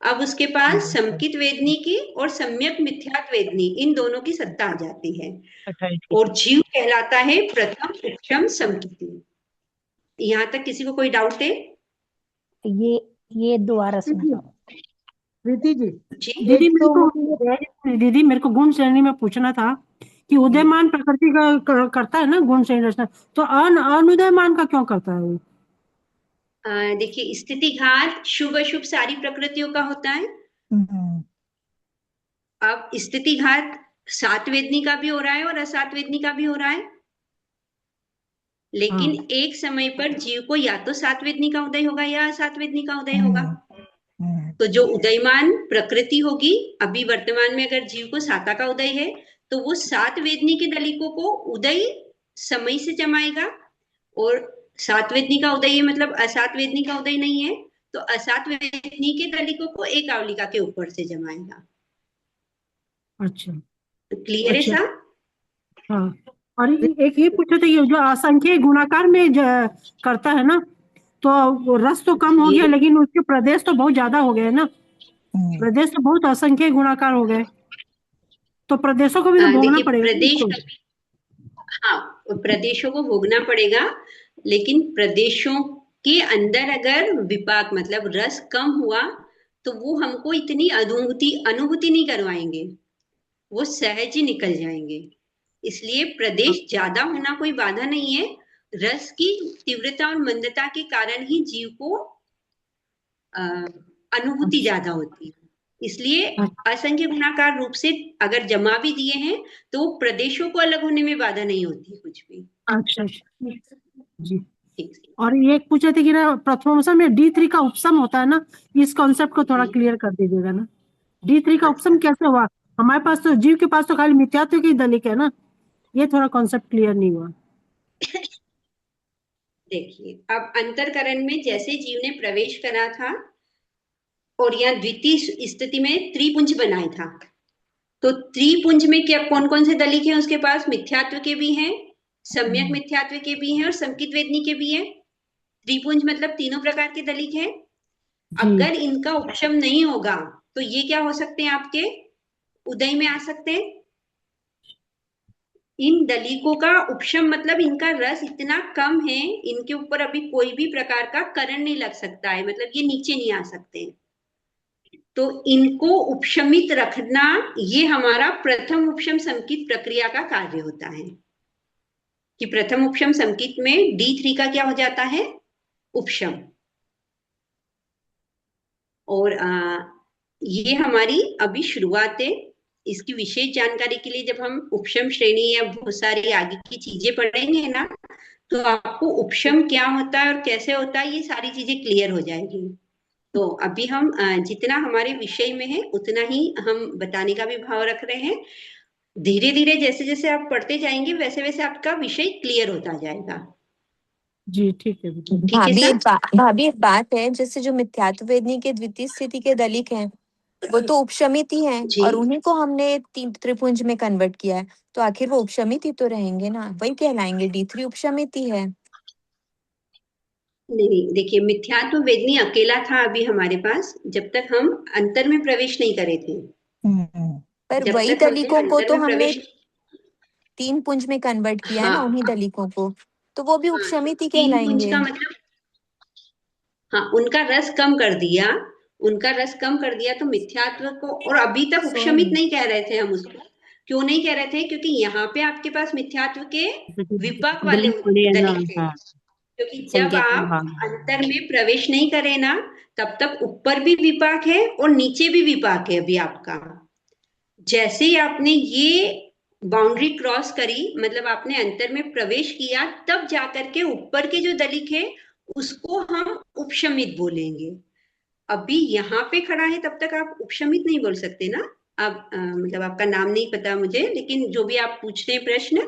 अब उसके पास समकित वेदनी की और सम्यक मिथ्यात्व वेदनी, इन दोनों की सत्ता आ जाती है, और जीव कहलाता है प्रथम उपशम समकित। यहाँ तक किसी को कोई डाउट है? ये दोबारा समझाओ। प्रीति जी, जी दीदी मेरे को गुण श्रेणी में पूछना था कि उदयमान प्रकृति का करता है ना गुण श्रेणी रचना, तो अनुदयमान का क्यों करता है वो? देखिए, स्थिति घात शुभ अशुभ सारी प्रकृतियों का होता है। अब स्थिति घात सात वेदनी का भी हो रहा है और असात वेदनी का भी हो रहा है, लेकिन एक समय पर जीव को या तो सात वेदनी का उदय होगा या असात वेदनी का उदय होगा। तो जो उदयमान प्रकृति होगी, अभी वर्तमान में अगर जीव को साता का उदय है, तो वो सात वेदनी के दलिकों को उदय समय से जमाएगा, और सात वेदनी का उदय है मतलब असात वेदनी का उदय नहीं है, तो असात वेदनी के दलिकों को एक आवलिका के ऊपर से जमाएगा। अच्छा, क्लियर है सा? हाँ। और एक ये पूछा था, ये जो असंख्य गुणाकार में करता है ना, तो रस तो कम हो गया, लेकिन उसके प्रदेश तो बहुत ज्यादा हो गए ना। प्रदेश तो बहुत असंख्य गुणाकार हो गए, तो प्रदेशों को भी तो भोगना पड़ेगा। हाँ, प्रदेशों को भोगना पड़ेगा, लेकिन प्रदेशों के अंदर अगर विपाक मतलब रस कम हुआ, तो वो हमको इतनी अनुभूति नहीं करवाएंगे, वो सहज ही निकल जाएंगे। इसलिए प्रदेश ज्यादा होना कोई बाधा नहीं है, रस की तीव्रता और मंदता के कारण ही जीव को अनुभूति ज्यादा होती है। इसलिए असंख्य गुणाकार रूप से अगर जमा भी दिए हैं तो प्रदेशों को अलग होने में बाधा नहीं होती कुछ भी। अच्छा जी। ठीक है। और ये पूछे थे कि ना प्रथमांश में D3 का उपसम होता है ना, इस कॉन्सेप्ट को थोड़ा क्लियर कर दीजिएगा ना। D3 का उपसम कैसे हुआ? हमारे पास तो जीव के पास तो खाली मिथ्यात्व की दलिक है ना, ये थोड़ा कॉन्सेप्ट क्लियर नहीं हुआ। देखिए, अब अंतरकरण में जैसे जीव ने प्रवेश करा था और यहाँ द्वितीय स्थिति में त्रिपुंज बनाया था, तो त्रिपुंज में क्या कौन कौन से दलिक हैं उसके पास? मिथ्यात्व के भी हैं, सम्यक मिथ्यात्व के भी हैं और संकित वेदनी के भी हैं। त्रिपुंज मतलब तीनों प्रकार के दलिक हैं। अगर इनका उपशम नहीं होगा तो ये क्या हो सकते हैं? आपके उदय में आ सकते हैं। इन दलिकों का उपशम मतलब इनका रस इतना कम है, इनके ऊपर अभी कोई भी प्रकार का करण नहीं लग सकता है, मतलब ये नीचे नहीं आ सकते। तो इनको उपशमित रखना ये हमारा प्रथम उपशम संकित प्रक्रिया का कार्य होता है कि प्रथम उपशम संकित में D3 का क्या हो जाता है? उपशम। और ये हमारी अभी शुरुआत है। इसकी विशेष जानकारी के लिए जब हम उपशम श्रेणी या बहुत सारी आगे की चीजें पढ़ेंगे ना, तो आपको उपशम क्या होता है और कैसे होता है ये सारी चीजें क्लियर हो जाएगी। तो अभी हम जितना हमारे विषय में है उतना ही हम बताने का भी भाव रख रहे हैं। धीरे धीरे जैसे जैसे आप पढ़ते जाएंगे वैसे वैसे आपका विषय क्लियर होता जाएगा। जी ठीक है। भाभी एक बात है, जैसे जो मिथ्यात्व वेदनी के द्वितीय स्थिति के दलिक हैं वो तो उपशमित ही हैं और उन्हीं को हमने त्रिपुंज में कन्वर्ट किया है, तो आखिर वो उपशमित ही तो रहेंगे ना, वही कहलाएंगे। D3 उपशमित ही है। नहीं, देखिए मिथ्यात्व वेदनी अकेला था अभी हमारे पास जब तक हम अंतर में प्रवेश नहीं करे थे। पर वही दलिकों को तो हमने 3 पुंज में कन्वर्ट किया है ना, उन्हीं दलिकों को, तो वो भी उपशमित ही कहलाएंगे। का मतलब उनका रस कम कर दिया, उनका रस कम कर दिया तो मिथ्यात्व को, और अभी तक उपशमित नहीं कह रहे थे हम उसको। क्यों नहीं कह रहे थे? क्योंकि यहाँ पे आपके पास मिथ्यात्व के विपाक वाले दलिक थे। क्योंकि जब आप अंतर में प्रवेश नहीं करें ना, तब तक ऊपर भी विपाक है और नीचे भी विपाक है। अभी आपका जैसे ही आपने ये बाउंड्री क्रॉस करी, मतलब आपने अंतर में प्रवेश किया, तब जाकर के ऊपर के जो दलिक है उसको हम उपशमित बोलेंगे। अभी यहाँ पे खड़ा है तब तक आप उपशमित नहीं बोल सकते ना। आप मतलब आपका नाम नहीं पता मुझे, लेकिन जो भी आप पूछते हैं प्रश्न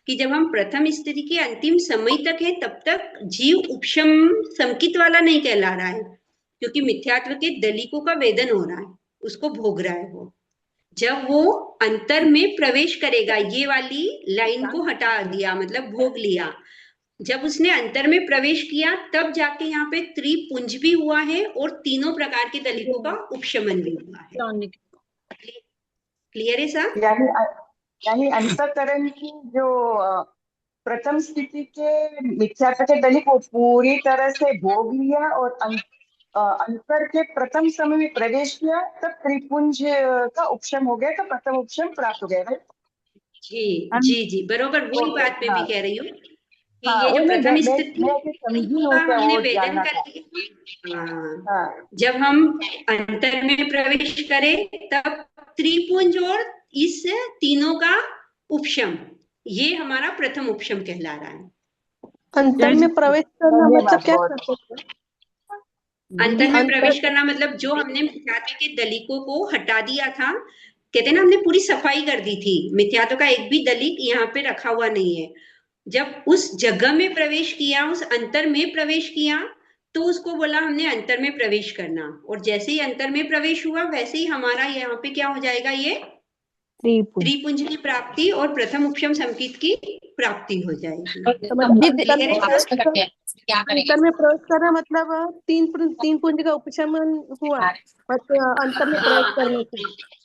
कि जब हम प्रथम स्थिति के अंतिम समय तक है तब तक जीव उपशम संकित वाला नहीं कहला रहा है, क्योंकि मिथ्यात्व के दलिकों का वेदन हो रहा है, उसको भोग रहा है वो। जब वो अंतर में प्रवेश करेगा, ये वाली लाइन को हटा दिया मतलब भोग लिया, जब उसने अंतर में प्रवेश किया तब जाके यहाँ पे त्रिपुंज भी हुआ है और तीनों प्रकार के दलिकों का उपशमन भी हुआ है। क्लियर है सर? यानी अंतःकरण की जो प्रथम स्थिति के मिथ्यात्व के दलिक को पूरी तरह से भोग लिया और अंतर के प्रथम समय में प्रवेश किया, तब त्रिपुंज का उपशम हो गया, तो प्रथम उपशम प्राप्त हो गया। जी जी जी, बरोबर वही बात मैं भी कह रही हूँ कि ये जो प्रथम स्थिति हमने वेदन कर दिया। जब हम अंतर में प्रवेश करें तब त्रिपुंज और इस तीनों का उपशम, ये हमारा प्रथम उपशम कहला रहा है। अंतर में प्रवेश करना मतलब क्या करते हैं? अंतर में प्रवेश करना मतलब जो हमने मिथ्यात्व के दलिकों को हटा दिया था, कहते हैं ना हमने पूरी सफाई कर दी थी, मिथ्यात्व का एक भी दलिक यहाँ पे रखा हुआ नहीं है। जब उस जगह में प्रवेश किया, उस अंतर में प्रवेश किया, तो उसको बोला हमने अंतर में प्रवेश करना, और जैसे ही अंतर में प्रवेश हुआ वैसे ही हमारा यहाँ पे क्या हो जाएगा, ये त्रिपुंज की प्राप्ति और प्रथम उपशम संकित की प्राप्ति हो जाएगी। अंतर में प्रवेश करना मतलब तीन पुंज का उपशमन हुआ, अंतर में प्रवेश करने से।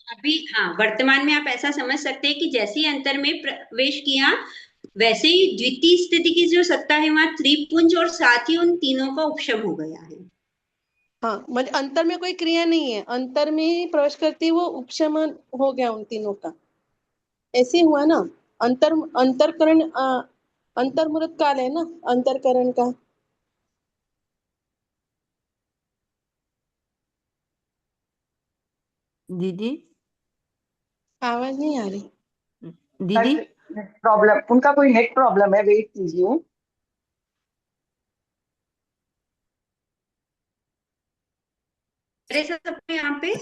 अभी वर्तमान में आप ऐसा समझ सकते हैं कि जैसे ही अंतर में प्रवेश किया वैसे ही द्वितीय स्थिति की जो सत्ता है वहां त्रिपुंज और साथ ही उन तीनों का उपशम हो गया है। मतलब अंतर में कोई क्रिया नहीं है, अंतर में प्रवेश करते वो उपशमन हो गया उन तीनों का, ऐसे हुआ ना। अंतरकरण अंतर्मुहूर्त काल है ना अंतरकरण का। दीदी आवाज नहीं आ रही दीदी प्रॉब्लम, उनका कोई नेट प्रॉब्लम है, वेट कीजिए। मेरे साथ सबको यहाँ पे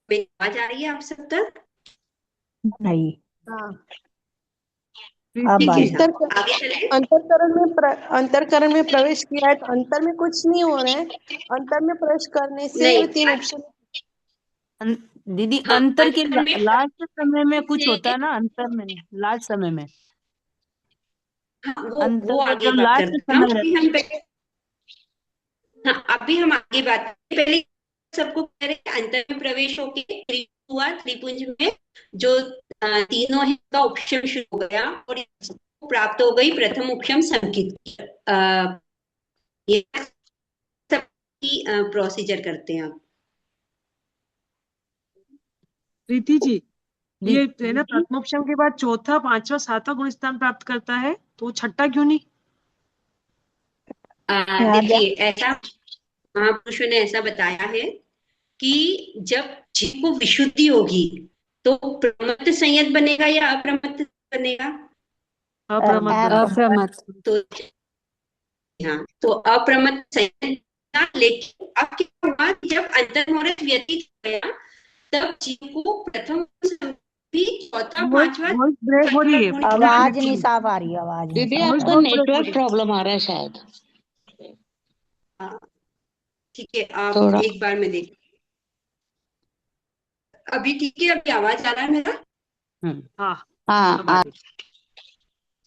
मेरी आवाज आ रही है आप सब तक? नहीं, हाँ अब ठीक आ है, रही। आगे चले। अंतरकरण में प्रवेश किया है तो अंतर में कुछ नहीं हो रहा है। अंतर में प्रवेश करने से नहीं, 3 ऑप्शन दीदी हाँ, अंतर के अंतर में लास्ट समय में कुछ से- होता है ना, अंतर में लास्ट समय में, हाँ, अंतर वो में आगे जब बात लास्ट करते हैं समय अभी रहता हम पहले। हाँ, अभी हम आगे बात करें। पहले सबको कह रहे हैं अंतर में प्रवेश होके हुआ त्रिपुंज में जो तीनों है का उपशम शुरू हो गया और इसको प्राप्त हो गई प्रथम उपशम संकित। ये सबकी प्रोसीजर करते हैं अब। प्रीति जी, दी- ये है ना प्रथमोपशम के बाद चौथा, पांचवा, सातवां गुण स्थान प्राप्त करता है, तो वो छठा क्यों नहीं? देखिए, ऐसा महापुरुषों ने ऐसा बताया है कि जब जीव को विशुद्धि होगी तो प्रमत्त संयत बनेगा या अप्रमत्त बनेगा? अप्रमत्त। तो हाँ, तो अप्रमत्त संयत था, लेकिन अब क्या हुआ कि जब अंतर्मुहूर्त व्यतीत हो गया तब जीव को प्रथम भी चौथा पांचवा वॉइस ब्रेक हो रही है। आवाज नहीं साफ आ रही है, आवाज नहीं दीदी साफ आ आपका रही। नेटवर्क प्रॉब्लम आ रहा है शायद ठीक है, आप थोड़ा। एक बार में देख। अभी ठीक है? अभी आवाज आ रहा है मेरा? हाँ हाँ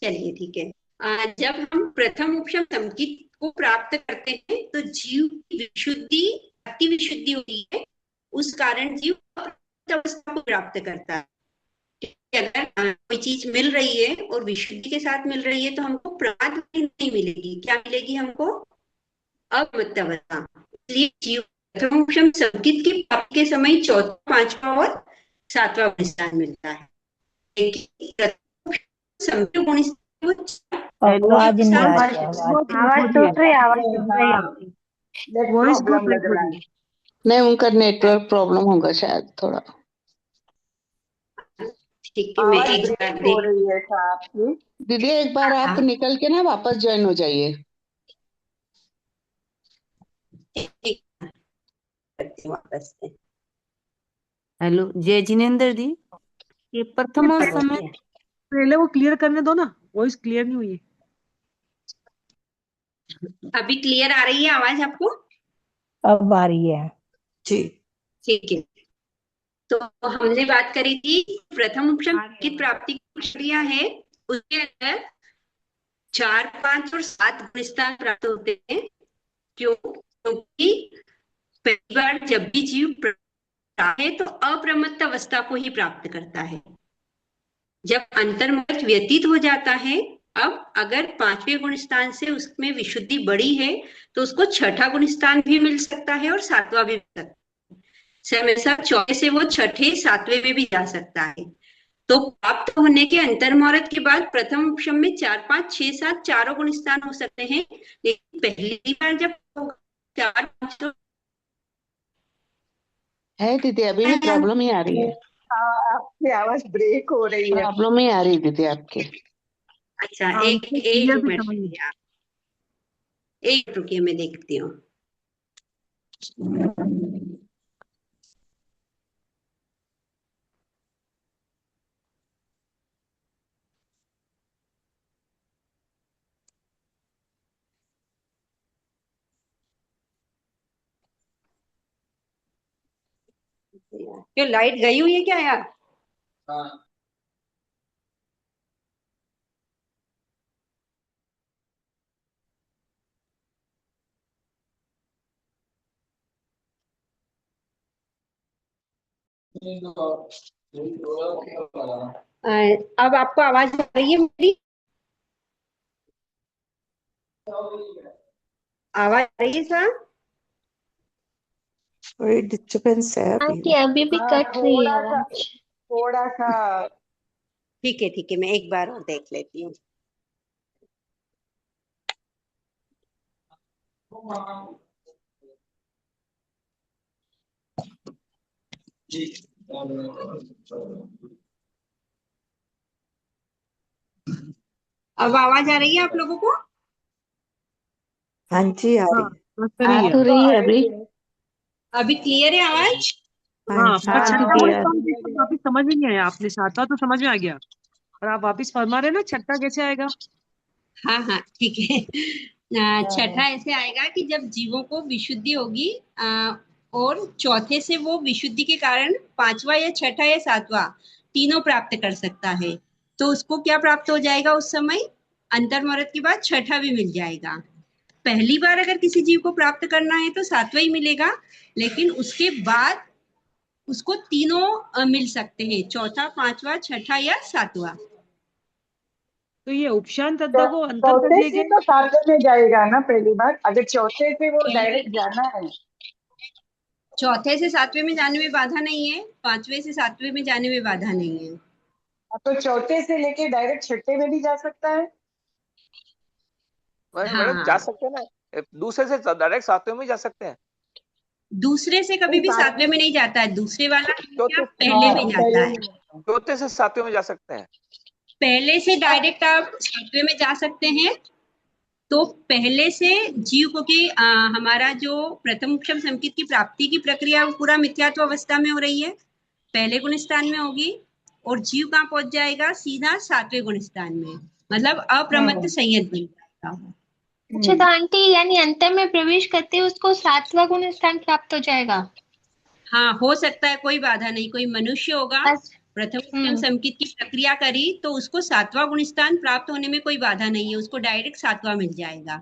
चलिए ठीक है। जब हम प्रथम उपशम संकित को प्राप्त करते हैं तो जीव की विशुद्धि अति विशुद्धि होती है, उस कारण जीव अप्रमत्त अवस्था को प्राप्त करता है। अगर कोई चीज मिल रही है और विशुद्धि के साथ मिल रही है तो हमको प्रमाद नहीं मिलेगी, क्या मिलेगी हमको? अप्रमत्त अवस्था। इसलिए जीव प्रथम उपशम संकित की प्राप्ति के समय चौथा, पांचवा और सातवां गुण स्थान मिलता है। लेकिन प्रथम उपशम संकित गुण आवाज नहीं आ रही, आवाज टूट रही है, वॉइस बहुत प्रॉब्लम ब्रेक लग हो रहा रही है। है। नहीं, उनका नेटवर्क प्रॉब्लम होगा शायद थोड़ा। ठीक है, मैं आवाज एक ब्रेक बार हो देख। रही है आपकी। दीदी एक बार आप निकल के ना वापस ज्वाइन हो जाइए। ठीक करती हूँ वापस से। हेलो जय जिनेन्द्र दी, ये प्रथम समय पहले वो क्लियर करने दो ना, वॉइस क्लियर नहीं हुई है। अभी क्लियर आ रही है आवाज आपको? अब आ रही है। ठीक है। तो हमने बात करी थी प्रथम उपशम की प्राप्ति की प्रक्रिया है, उसके अंदर 4, 5 और 7 गुण स्थान प्राप्त होते हैं। क्योंकि पहली बार जब भी जीव प्राप्त है तो अप्रमत्त अवस्था को ही प्राप्त करता है। जब अंतर्मुहूर्त व्यतीत हो जाता है, अब अगर 5वें गुण स्थान से उसमें विशुद्धि बढ़ी है तो उसको छठा गुण स्थान भी मिल सकता है और 7वां भी मिल सकता है। ऐसा चौथे से वो छठे 7वें में भी जा सकता है। तो प्राप्त होने के अंतर्मुहूर्त के बाद प्रथम उपशम में 4, 5, 6, 7 चारों गुण स्थान हो सकते हैं, लेकिन पहली बार जब 4, 5 है दीदी, अभी भी प्रॉब्लम ही आ रही है। हाँ, आपकी आवाज ब्रेक हो रही है। प्रॉब्लम ही आ रही है दीदी आपकी। अच्छा, एक मिनट, एक रुकिए, मैं देखती हूँ। क्यों लाइट गई हुई है क्या यार? अब आपको आवाज आ रही है मेरी? आवाज आ रही है सर? कोई डिस्टर्बेंस है अभी? अभी भी हाँ, कट रही है आवाज। थोड़ा सा ठीक है, मैं एक बार और देख लेती हूँ। अब आवाज आ रही है आप लोगों को? हाँ जी आ हाँ रही बस कर रही है। तो रही है अभी। अभी क्लियर है आवाज? हाँ हाँ जी पर हाँ छठा क्लियर। गुणस्थान देखो वापिस समझ में नहीं आया, आपने सातवां तो समझ में आ गया और आप वापिस फरमा रहे ना छठा कैसे आएगा? हाँ ठीक है। छठा ऐसे आएगा कि जब जीवों को विशुद्धि होगी और चौथे से वो विशुद्धि के कारण पांचवा या छठा या सातवां तीनों प्राप्त कर सकता है, तो उसको क्या प्राप्त हो जाएगा उस समय? अंतर्मुहूर्त के बाद छठा भी मिल जाएगा। पहली बार अगर किसी जीव को प्राप्त करना है तो सातवां ही मिलेगा, लेकिन उसके बाद उसको तीनों मिल सकते हैं, चौथा, पांचवा, छठा या सातवां। तो ये उपशांत अद्दा को अंतर कर चौथे दिया से गया तो सातवें में जाएगा ना पहली बार, अगर चौथे से वो डायरेक्ट जाना है। चौथे से सातवें में जाने में बाधा नहीं है, पांचवे से सातवें में जाने में बाधा नहीं है। तो चौथे से लेके डायरेक्ट छठे में भी जा सकता है। मैडम जा सकते हैं ना, दूसरे से डायरेक्ट सातवें में जा सकते हैं। दूसरे से कभी भी सातवें में नहीं जाता है, दूसरे वाला चौथे पहले में जाता है। चौथे से सातवें में जा सकते हैं। पहले से डायरेक्ट आप सातवें में जा सकते हैं। तो पहले से जीव को कि हमारा जो प्रथम उपशम संकित की प्राप्ति की प्रक्रिया वो पूरा मिथ्यात्व अवस्था में हो रही है, पहले गुण स्थान में होगी, और जीव कहाँ पहुंच जाएगा? सीधा सातवें गुण स्थान में, मतलब अप्रमत्त संयत बन जाएगा। अच्छा तो आंटी यानी अंतर में प्रवेश करते ही उसको सातवां गुण स्थान प्राप्त हो जाएगा? हाँ हो सकता है, कोई बाधा नहीं। कोई मनुष्य होगा, प्रथम उपशम संकित की प्रक्रिया करी तो उसको सातवां गुण स्थान प्राप्त होने में कोई बाधा नहीं है, उसको डायरेक्ट सातवां मिल जाएगा।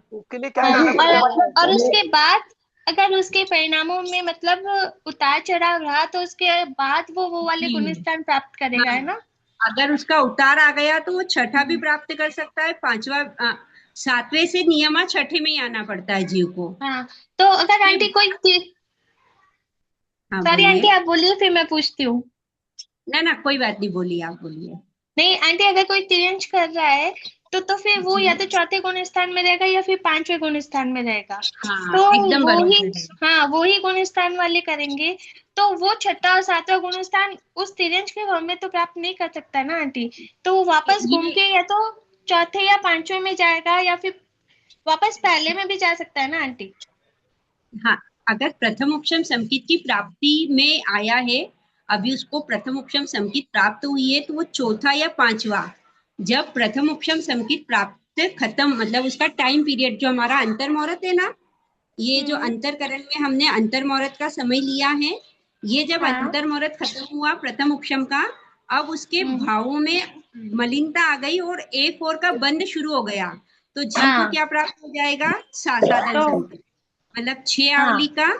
और उसके बाद अगर उसके परिणामों में मतलब उतार चढ़ाव रहा तो उसके बाद वो वाले गुण स्थान प्राप्त करेगा, है ना? अगर उसका उतार आ गया तो वो छठा भी प्राप्त कर सकता है, पांचवा, सातवें से नियमा छठे में ही आना पड़ता है जीव को। हाँ तो अगर आंटी कोई सॉरी आंटी आप बोलिए फिर मैं पूछती हूँ। ना कोई बात नहीं, बोलिए, आप बोलिए। नहीं आंटी अगर कोई तिरंज कर रहा है तो फिर वो या तो चौथे गुण स्थान में रहेगा या फिर पांचवें गुण स्थान में रहेगा। तो वो ही गुण स्थान वाले करेंगे, तो वो छठा और सातवां गुण स्थान उस तिरंज के भाव में तो प्राप्त नहीं कर सकता ना आंटी, तो वो वापस घूम के या तो चौथे या पांचवें में जाएगा या फिर वापस पहले में भी जा सकता है ना आंटी? हाँ, अगर प्रथम उपशम संकित की प्राप्ति में आया है, अभी उसको प्रथम उपशम संकित प्राप्त हुई है, तो वो चौथा या पांचवा, जब प्रथम उपशम संकित प्राप्त खत्म, मतलब उसका टाइम पीरियड जो हमारा अंतर्मुहूर्त है ना, ये जो अंतरकरण में हमने अंतर्मुहूर्त का समय लिया है, ये जब अंतर्मुहूर्त खत्म हुआ प्रथम उपशम का, अब उसके भावों में मलिनता आ गई और एक और का बंध शुरू हो गया, तो जीव को क्या प्राप्त हो जाएगा? सासादन संकित, मतलब 6 आवली का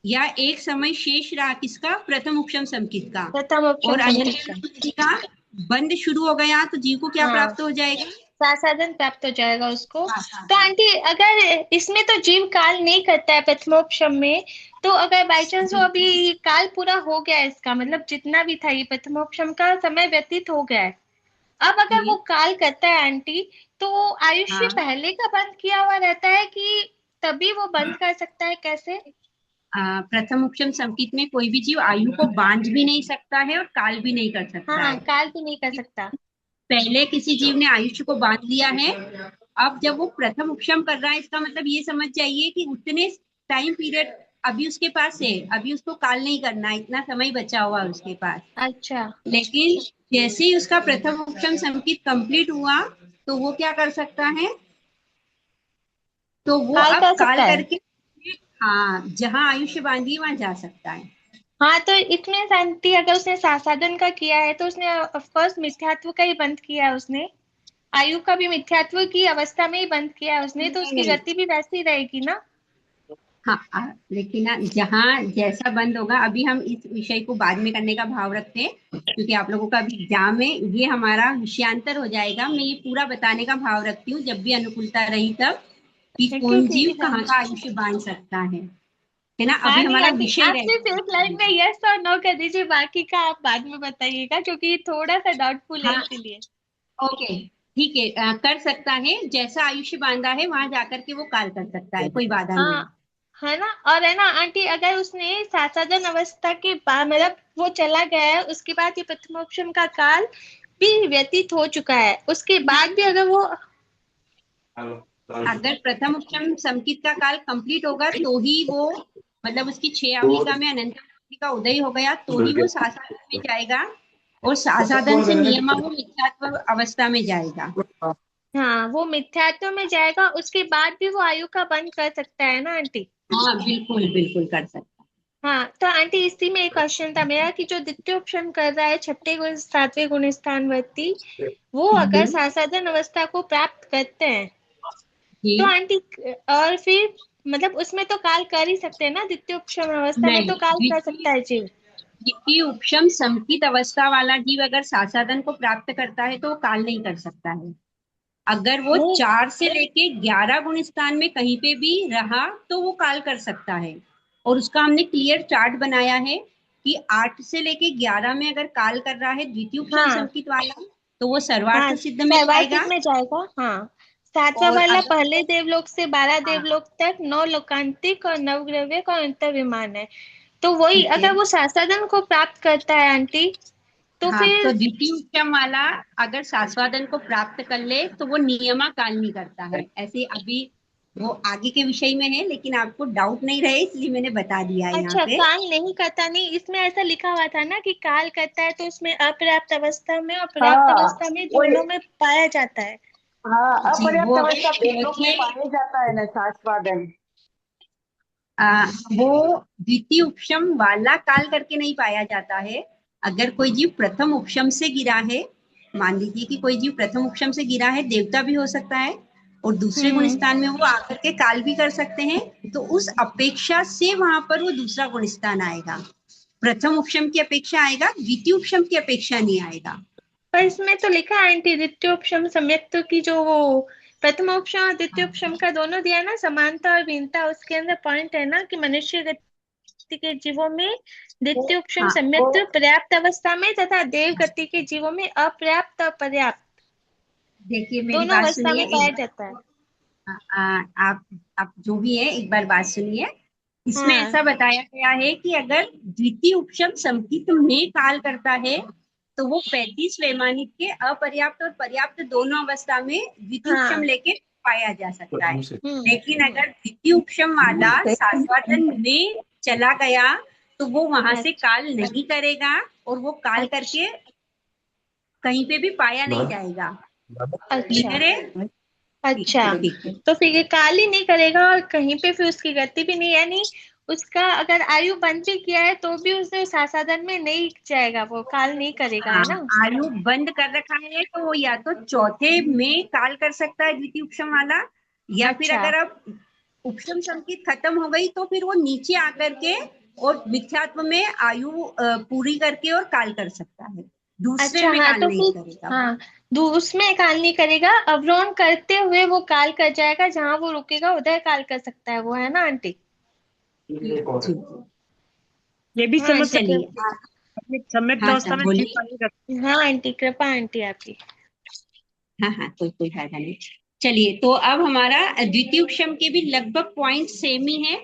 या एक समय शेष रहा किसका? प्रथम उपशम संकित का, और अंतर्मुहूर्त का बंद शुरू हो गया, तो जीव को क्या प्राप्त हो जाएगा? सासादन प्राप्त हो जाएगा उसको। तो आंटी अगर इसमें तो जीव काल नहीं करता है प्रथमोपशम में, तो अगर बाई चांस वो अभी काल पूरा हो गया है इसका, मतलब जितना भी था ये प्रथमोपशम का समय व्यतीत हो गया है, अब अगर वो काल करता है आंटी तो आयुष्य पहले का बंद किया हुआ रहता है कि तभी वो बंद कर सकता है, कैसे? प्रथम उपशम संकित में कोई भी जीव आयु को बांध भी नहीं सकता है और काल भी नहीं कर सकता है। काल भी नहीं कर सकता। पहले किसी जीव ने आयुष्य को बांध लिया है, अब जब वो प्रथम उपशम कर रहा है, इसका मतलब ये समझ जाइए कि उतने टाइम पीरियड अभी उसके पास है, अभी उसको काल नहीं करना, इतना समय बचा हुआ है उसके पास। अच्छा। लेकिन जैसे ही उसका प्रथम उपशम संकित कंप्लीट हुआ, तो वो क्या कर सकता है? तो वो अब काल करके जहाँ आयुष्य बांधी वहां जा सकता है। हाँ तो इसमें शांति अगर उसने सासादन का किया है तो उसने ऑफकोर्स मिथ्यात्व का ही बंद किया है, उसने आयु का भी मिथ्यात्व की अवस्था में ही बंद किया है उसने, तो उसकी गति भी वैसी रहेगी ना? हाँ, लेकिन ना जहाँ जैसा बंद होगा, अभी हम इस विषय को बाद में करने का भाव रखते हैं, क्योंकि आप लोगों का अभी एग्जाम है, ये हमारा विषयांतर हो जाएगा। मैं ये पूरा बताने का भाव रखती हूँ जब भी अनुकूलता रही तब, कि कौन जीव कहाँ का आयुष्य बांध सकता है। है ना। हाँ अभी नहीं हमारा आंटी, विषय आप रह सिर्फ एक लाइन में यस और नो कर दीजिए, बाकी का आप बाद में बताइएगा क्योंकि ये थोड़ा सा डाउटफुल है हाँ इसीलिए। ओके ठीक है, कर सकता है, जैसा आयुष्य बांधा है वहां जाकर के वो काल कर सकता है, कोई बाधा नहीं हाँ है ना। और है ना आंटी, अगर उसने साधारण अवस्था के बाद मतलब वो चला गया है, उसके बाद ये प्रथमोपशम का काल भी व्यतीत हो चुका है, उसके बाद भी अगर वो अगर प्रथम उपशम समकित का काल कंप्लीट होगा तो ही वो मतलब उसकी 6 अविका में अनंत का उदय हो गया तो ही वो सासाधन में जाएगा, और सासाधन से नियमा वो मिथ्यात्व अवस्था में जाएगा। हाँ वो मिथ्यात्व में जाएगा, उसके बाद भी वो आयु का बंद कर सकता है ना आंटी। हाँ बिल्कुल बिल्कुल कर सकता। हाँ तो आंटी इसी में एक क्वेश्चन था मेरा कि जो द्वितीय उपशम कर रहा है छठे गुण सातवें गुण स्थान व्यक्ति, वो अगर सासाधन अवस्था को प्राप्त करते हैं तो आंटी और फिर मतलब उसमें तो काल कर ही सकते हैं ना, द्वितीय उपशम अवस्था में तो काल कर सकता है जीव। द्वितीय उपशम समकित अवस्था वाला जीव अगर सासाधन को प्राप्त करता है तो वो काल नहीं कर सकता है। अगर वो 4 से लेके 11 गुण स्थान में कहीं पे भी रहा तो वो काल कर सकता है, और उसका हमने क्लियर चार्ट बनाया है कि 8 से लेके 11 में अगर काल कर रहा है द्वितीय उपशम समकित वाला तो वो सर्वार्थ सिद्ध में जाएगा। हाँ 7वां वाला पहले देवलोक से 12 देवलोक तक 9 लोकांतिक और नवग्रह का अंतर विमान है। तो वही अगर वो सासाधन को प्राप्त करता है आंटी तो फिर तो द्वितीय उपशम वाला अगर सास्वादन को प्राप्त कर ले तो वो नियमा काल नहीं करता है। ऐसे अभी वो आगे के विषय में है लेकिन आपको डाउट नहीं रहे इसलिए मैंने बता दिया है। अच्छा काल नहीं करता, नहीं इसमें ऐसा लिखा हुआ था ना कि काल करता है तो उसमें अपर्याप्त अवस्था में और पर्याप्त अवस्था में दोनों में पाया जाता है। हाँ अपर्याप्त अवस्था देवलोक में पाया जाता है ना सास्वादन। वो द्वितीय उपशम वाला काल करके नहीं पाया जाता है। अगर कोई जीव प्रथम उपशम से गिरा है, मान लीजिए कि कोई जीव प्रथम उपशम से गिरा है, देवता भी हो सकता है और दूसरे गुण स्थान में वो आकर के काल भी कर सकते हैं, तो उस अपेक्षा से वहां पर वो दूसरा गुण स्थान आएगा। प्रथम उपशम की अपेक्षा आएगा, द्वितीय उपशम की अपेक्षा नहीं आएगा। पर इसमें तो लिखा है आंटी द्वितीय उपशम सम्यक्त की जो वो प्रथमोपशम और द्वितीय उपशम का दोनों दिया है ना, समानता और भिन्नता, उसके अंदर पॉइंट है ना कि मनुष्य गति के जीवों में द्वितीय उपशम सम्यक्त पर्याप्त अवस्था में तथा देव गति के जीवों में अपर्याप्त और पर्याप्त, देखिए मेरी दोनों बात अवस्था में पाया जाता है। आप जो भी है एक बार बात सुनिए। इसमें ऐसा बताया गया है कि अगर द्वितीय उपशम समकित में काल करता है तो वो 35 वैमानिक के अपर्याप्त और पर्याप्त दोनों अवस्था में द्वितीय उपशम लेके पाया जा सकता है। लेकिन अगर द्वितीय उपशम वाला सास्वादन में चला गया तो वो वहां से काल नहीं करेगा और वो काल करके कहीं पे भी पाया नहीं जाएगा। अच्छा तो फिर ये काल ही नहीं करेगा और कहीं पे फिर उसकी गति भी नहीं, यानी उसका अगर आयु बंद भी किया है तो भी उसे सासाधन में नहीं जाएगा, वो काल नहीं करेगा है ना। आयु बंद कर रखा है तो वो या तो चौथे में काल कर सकता है द्वितीय उपशम वाला, या फिर अगर अब उपशम संकित खत्म हो गई तो फिर वो नीचे आकर के और मिथ्यात्व में आयु पूरी करके और काल कर सकता है। दूसरे में काल नहीं करेगा। उसमें काल नहीं करेगा, अवरोहण करते हुए वो काल कर जाएगा, जहाँ वो रुकेगा उधर काल कर सकता है वो, है ना आंटी। ये भी समझ सकते हैं सम्यक अवस्था में जीव पानी रखते। हाँ आंटी कृपा आंटी आपकी। हाँ कोई फायदा नहीं। चलिए तो अब हमारा द्वितीय उपशम के भी लगभग पॉइंट सेम ही है।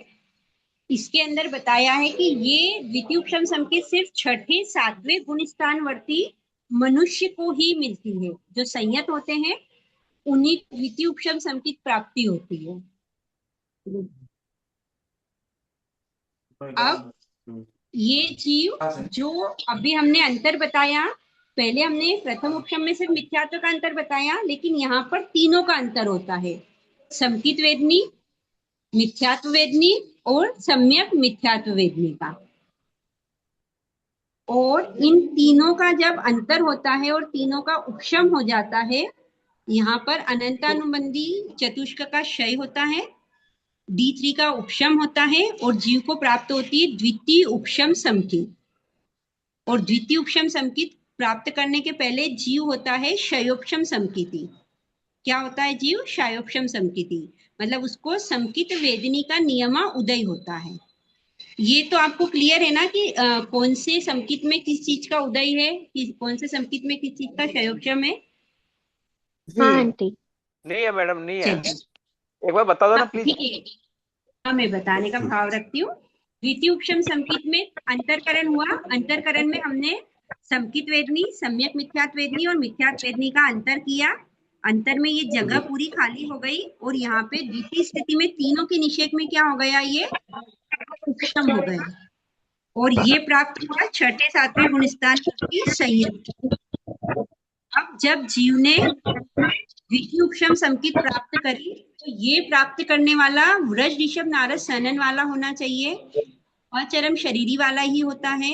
इसके अंदर बताया है कि ये द्वितीय उपशम संकेत सिर्फ छठे सातवें गुण स्थानवर्ती मनुष्य को ही मिलती है। जो संयत होते हैं उन्हीं द्वितीय उपशम संकेत प्राप्ति होती है। अब ये जीव जो अभी हमने अंतर बताया, पहले हमने प्रथम उपशम में सिर्फ मिथ्यात्व का अंतर बताया, लेकिन यहाँ पर तीनों का अंतर होता है, समकित वेदनी, मिथ्यात्व वेदनी और सम्यक मिथ्यात्व वेदनी का। और इन तीनों का जब अंतर होता है और तीनों का उपशम हो जाता है, यहाँ पर अनंतानुबंधी चतुष्क का क्षय होता है, D3 का उपशम होता है और जीव को प्राप्त होती है द्वितीय उपशम समकित। और द्वितीय उपशम समकित प्राप्त करने के पहले जीव होता है क्षयोपशम समकिति। क्या होता है जीव? क्षयोपशम समकिति, मतलब उसको समकित वेदनी का नियमा उदय होता है। ये तो आपको क्लियर है ना कि कौन से संकित में किस चीज का उदय है, कौन से संकित में किस चीज का क्षयोक्षम है। हाँ आंटी। नहीं है मैडम, नहीं है, चलिए एक बार बता दो ना प्लीज। ठीक है, हाँ मैं बताने का भाव रखती हूँ। द्वितीय उपशम संकित में अंतरकरण हुआ। अंतरकरण में हमने संकित वेदनी, सम्यक मिथ्यात्व वेदनी और मिथ्यात्व वेदनी का अंतर किया। अंतर में ये जगह पूरी खाली हो गई और यहाँ पे द्वितीय स्थिति में तीनों के निषेध में क्या हो गया, ये उपशम हो गया और ये प्राप्त हुआ छठे सातवें गुणस्थान की संयुक्त। अब जब जीव ने द्वितीय उपशम संकित प्राप्त करी तो ये प्राप्त करने वाला व्रज ऋषभ नारद सनन वाला होना चाहिए, अचरम शरीरी वाला ही होता है।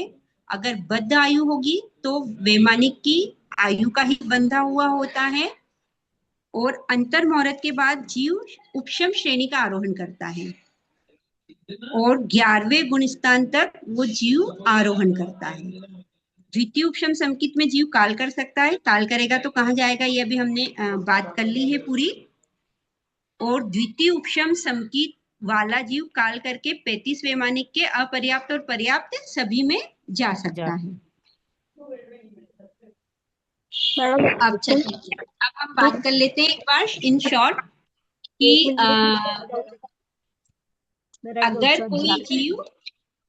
अगर बद्ध आयु होगी तो वैमानिक की आयु का ही बंधा हुआ होता है और अंतर मुहूर्त के बाद जीव उपशम श्रेणी का आरोहण करता है और 11वें गुणस्थान तक वो जीव आरोहण करता है। द्वितीय उपशम संकित में जीव काल कर सकता है, काल करेगा तो कहाँ जाएगा ये अभी हमने बात कर ली है पूरी। और द्वितीय उपशम संकित वाला जीव काल करके 35 वैमानिक के अपर्याप्त और पर्याप्त सभी में जा सकता है। अब चलिए अब हम बात कर लेते हैं एक बार इन शॉर्ट कि अगर कोई जीव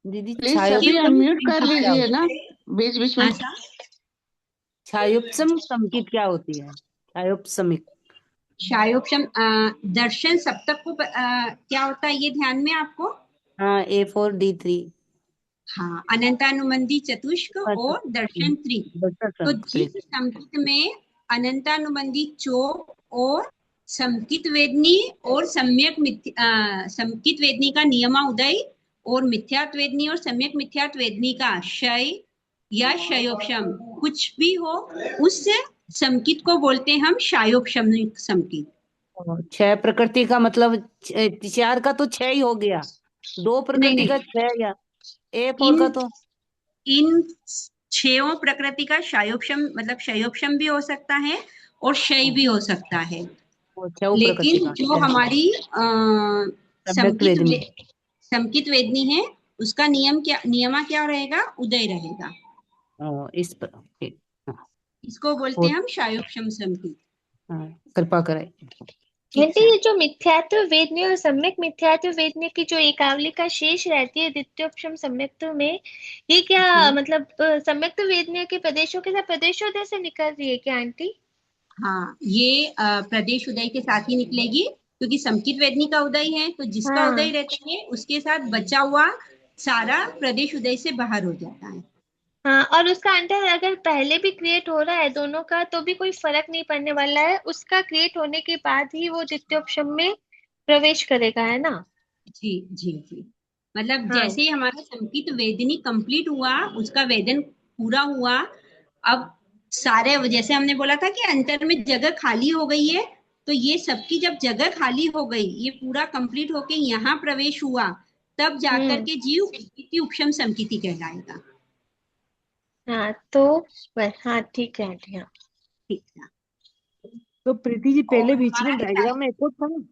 दीदी प्लीज सभी अनम्यूट कर लीजिए ना बीच बीच में। छायोपसम संकित क्या होती है? छायोपसमिक क्षयोपशम दर्शन सप्तक को क्या होता है ये ध्यान में आपको? हाँ, A4D3। हाँ, अनंतानुबंधी चतुष्क और दर्शन त्रि। तो जिस संकित में अनंतानुबंधी चौक और संकित वेदनी और संकित वेदनी का नियमा उदय और मिथ्यात्व वेदनी और सम्यक मिथ्यात्व वेदनी का क्षय या क्षयोपशम कुछ भी हो, उस संकित को बोलते हैं हम क्षयोपशम संकित। छह प्रकृति का मतलब 4 का तो 6 ही हो गया, 2 प्रकृति का 6 या A4 का तो इन 6 प्रकृति का क्षयोपशम मतलब क्षयोपशम भी हो सकता है और क्षय भी हो सकता है। लेकिन जो हमारी संकित वेदनी है उसका नियमा क्या रहेगा? उदय रहेगा। इसको बोलते हैं हम क्षयोपशम संकित। कृपा करें। ये जो मिथ्यात्व वेदनी और सम्यक मिथ्यात्व वेदनी की जो एकावलिका शेष रहती है द्वितीयोपशम सम्यक्त्व में, ये क्या मतलब सम्यक्त्व वेदनी के प्रदेशों के साथ प्रदेशोदय से निकल रही है क्या आंटी? हाँ, ये प्रदेश उदय के साथ ही निकलेगी क्योंकि संकित वेदनी का उदय है तो जिसका उदय रहता है उसके साथ बचा हुआ सारा प्रदेश उदय से बाहर हो जाता है। हाँ, और उसका अंतर अगर पहले भी क्रिएट हो रहा है दोनों का तो भी कोई फर्क नहीं पड़ने वाला है, उसका क्रिएट होने के बाद ही वो द्वितीयोपशम में प्रवेश करेगा, है ना? जी जी जी, मतलब जैसे ही हमारा संकित वेदनी कंप्लीट हुआ, उसका वेदन पूरा हुआ, अब सारे जैसे हमने बोला था कि अंतर में जगह खाली हो गई है, तो ये सबकी जब जगह खाली हो गई, ये पूरा कंप्लीट होके यहाँ प्रवेश हुआ, तब जाकर के जीव द्वितीय उपशम संकिति कहलाएगा। हाँ तो हाँ ठीक है आंटी। हाँ ठीक है। तो प्रीति जी पहले बीच में डायग्राम में एक और था ना?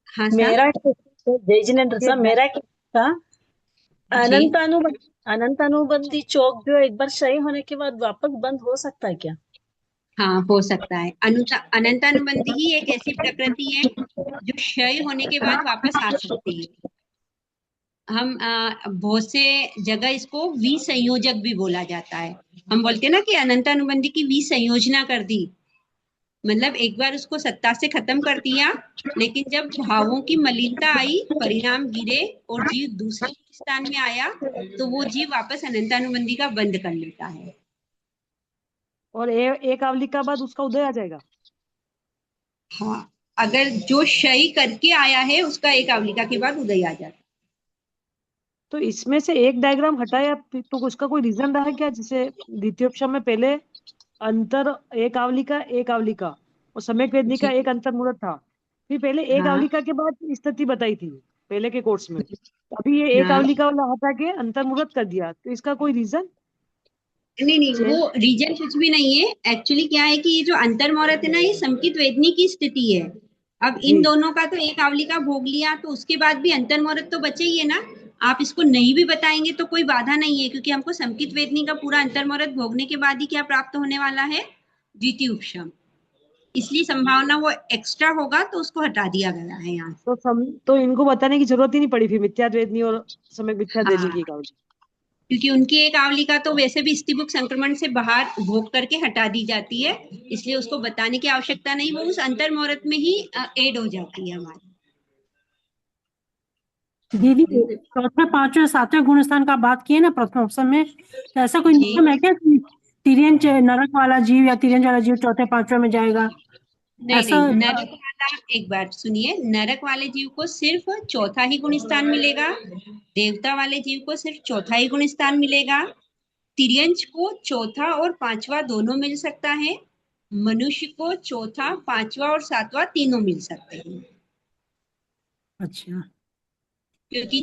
हाँ मेरा जय जिनेंद्र साहब, मेरा क्या था, अनंतानुबंधी चौक जो एक बार सही होने के बाद वापस बंद हो सकता है क्या? हाँ हो सकता है। अनंतानुबंधी ही एक ऐसी प्रकृति है जो क्षय होने के बाद वापस आ सकती है। हम बहुत से जगह इसको विसंयोजक भी बोला जाता है। हम बोलते हैं ना कि अनंतानुबंधी की विसंयोजना कर दी, मतलब एक बार उसको सत्ता से खत्म कर दिया, लेकिन जब भावों की मलिनता आई, परिणाम गिरे और जीव दूसरे स्थान में आया, तो वो जीव वापस अनंतानुबंधी का बंद कर लेता है और एक आवलिका बाद उसका उदय आ जाएगा। हाँ, अगर जो क्षय करके आया है उसका एक आवलिका के बाद उदय आ जाता है। तो इसमें से एक डायग्राम हटाया तो उसका कोई रीजन रहा क्या? जैसे द्वितीयोपशम में पहले अंतर एक आवलिका और सम्यक वेदनी का एक अंतर मुहूर्त था, फिर पहले एक आवलिका के बाद स्थिति बताई थी पहले के कोर्स में, अभी ये एक आवलिका वाला हटा के अंतर मुहूर्त कर दिया, तो इसका कोई रीजन? नहीं, वो रीजन कुछ भी नहीं है। एक्चुअली क्या है कि ये जो अंतर मुहूर्त है ना, ये संकित वेदनी की स्थिति है। अब इन दोनों का तो एक आवलिका भोग लिया, तो उसके बाद भी अंतर मुहूर्त तो बचे ही है ना। आप इसको नहीं भी बताएंगे तो कोई बाधा नहीं है, क्योंकि हमको समकित वेदनी का पूरा अंतर्मुहूर्त भोगने के बाद ही क्या प्राप्त होने वाला है, द्वितीय उपशम। इसलिए संभावना वो एक्स्ट्रा होगा तो उसको हटा दिया गया है यहाँ से। तो इनको बताने की जरूरत ही नहीं पड़ी फिर मिथ्यात्व वेदनी और सम्यक मिथ्यात्व वेदनी हाँ, की कावली, क्योंकि उनकी एक आवलिका तो वैसे भी स्त्रीमुख संक्रमण से बाहर भोग करके हटा दी जाती है, इसलिए उसको बताने की आवश्यकता नहीं, वो उस अंतर्मुहूर्त में ही ऐड हो जाती है हमारी। दीदी चौथे पांचवें सातवें गुण स्थान का बात किए ना प्रथम उपशम में, तो ऐसा कोई नियम है क्या कि तिर्यंच नरक वाला जीव या तिर्यंच वाला जीव चौथे पांचवें में जाएगा? नहीं, नरक वाला, एक बार सुनिए, नरक वाले जीव को सिर्फ चौथा ही गुण स्थान मिलेगा, देवता वाले जीव को सिर्फ चौथा ही गुण स्थान मिलेगा, तिर्यंच को चौथा और पांचवा दोनों मिल सकता है, मनुष्य को चौथा, पांचवा और सातवां तीनों मिल सकते हैं। अच्छा, क्योंकि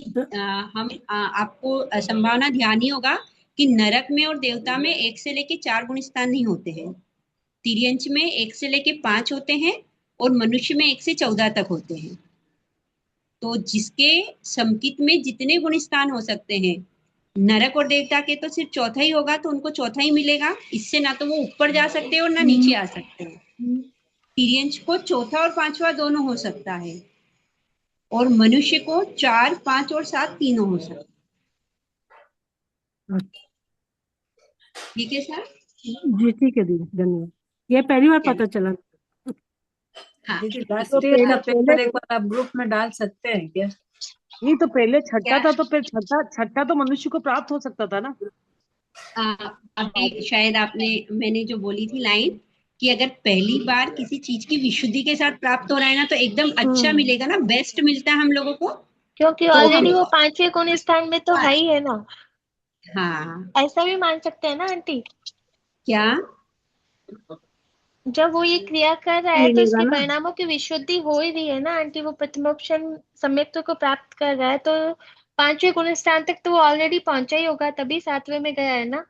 हम आपको संभावना ध्यान ही होगा कि नरक में और देवता में 1 से लेके 4 गुण स्थान नहीं होते हैं, तिर्यंच में 1 से लेके 5 होते हैं और मनुष्य में 1 से 14 तक होते हैं। तो जिसके समकित में जितने गुण स्थान हो सकते हैं, नरक और देवता के तो सिर्फ चौथा ही होगा, तो उनको चौथा ही मिलेगा, इससे ना तो वो ऊपर जा सकते हैं और ना नीचे आ सकते हैं। तिर्यंच को चौथा और पांचवा दोनों हो सकता है और मनुष्य को 4, 5 और 7 तीनों हो सकता है। ठीक है सर? जी ठीक है दीदी, धन्यवाद, ये पहली बार पता चला। हाँ, दीदी लास्ट ईयर का पेपर एक बार आप ग्रुप में डाल सकते हैं क्या? नहीं तो पहले छठा था, तो फिर छठा तो मनुष्य को प्राप्त हो सकता था ना। अभी शायद मैंने जो बोली थी लाइन कि अगर पहली बार किसी चीज की विशुद्धि के साथ प्राप्त हो रहा है ना, तो एकदम अच्छा मिलेगा ना, बेस्ट मिलता है हम लोगों को, क्योंकि ऑलरेडी वो पांचवें गुण स्थान में तो है ही है ना। हाँ, ऐसा भी मान सकते हैं ना आंटी? क्या जब वो ये क्रिया कर रहा है तो इसके परिणामों की विशुद्धि हो ही रही है ना आंटी, वो प्रथमोपशन सम्यक्त्व को प्राप्त कर रहा है, तो पांचवें गुण स्थान तक तो वो ऑलरेडी पहुंचा ही होगा, तभी सातवें में गया है ना।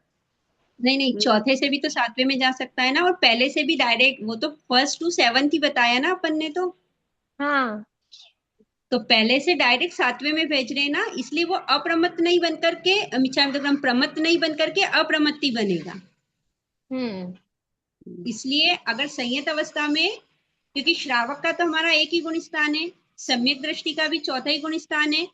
नहीं, चौथे से भी तो सातवें में जा सकता है ना, और पहले से भी डायरेक्ट, वो तो 1st to 7th ही बताया ना अपन ने, तो हाँ, तो पहले से डायरेक्ट सातवें में भेज रहे हैं ना, इसलिए वो अप्रमत्त नहीं बन करके, प्रमत्त नहीं बन करके अप्रमत्ति बनेगा। इसलिए अगर संयत अवस्था में, क्योंकि श्रावक का तो हमारा एक ही गुण स्थान है, सम्यक दृष्टि का भी चौथा ही गुण स्थान है,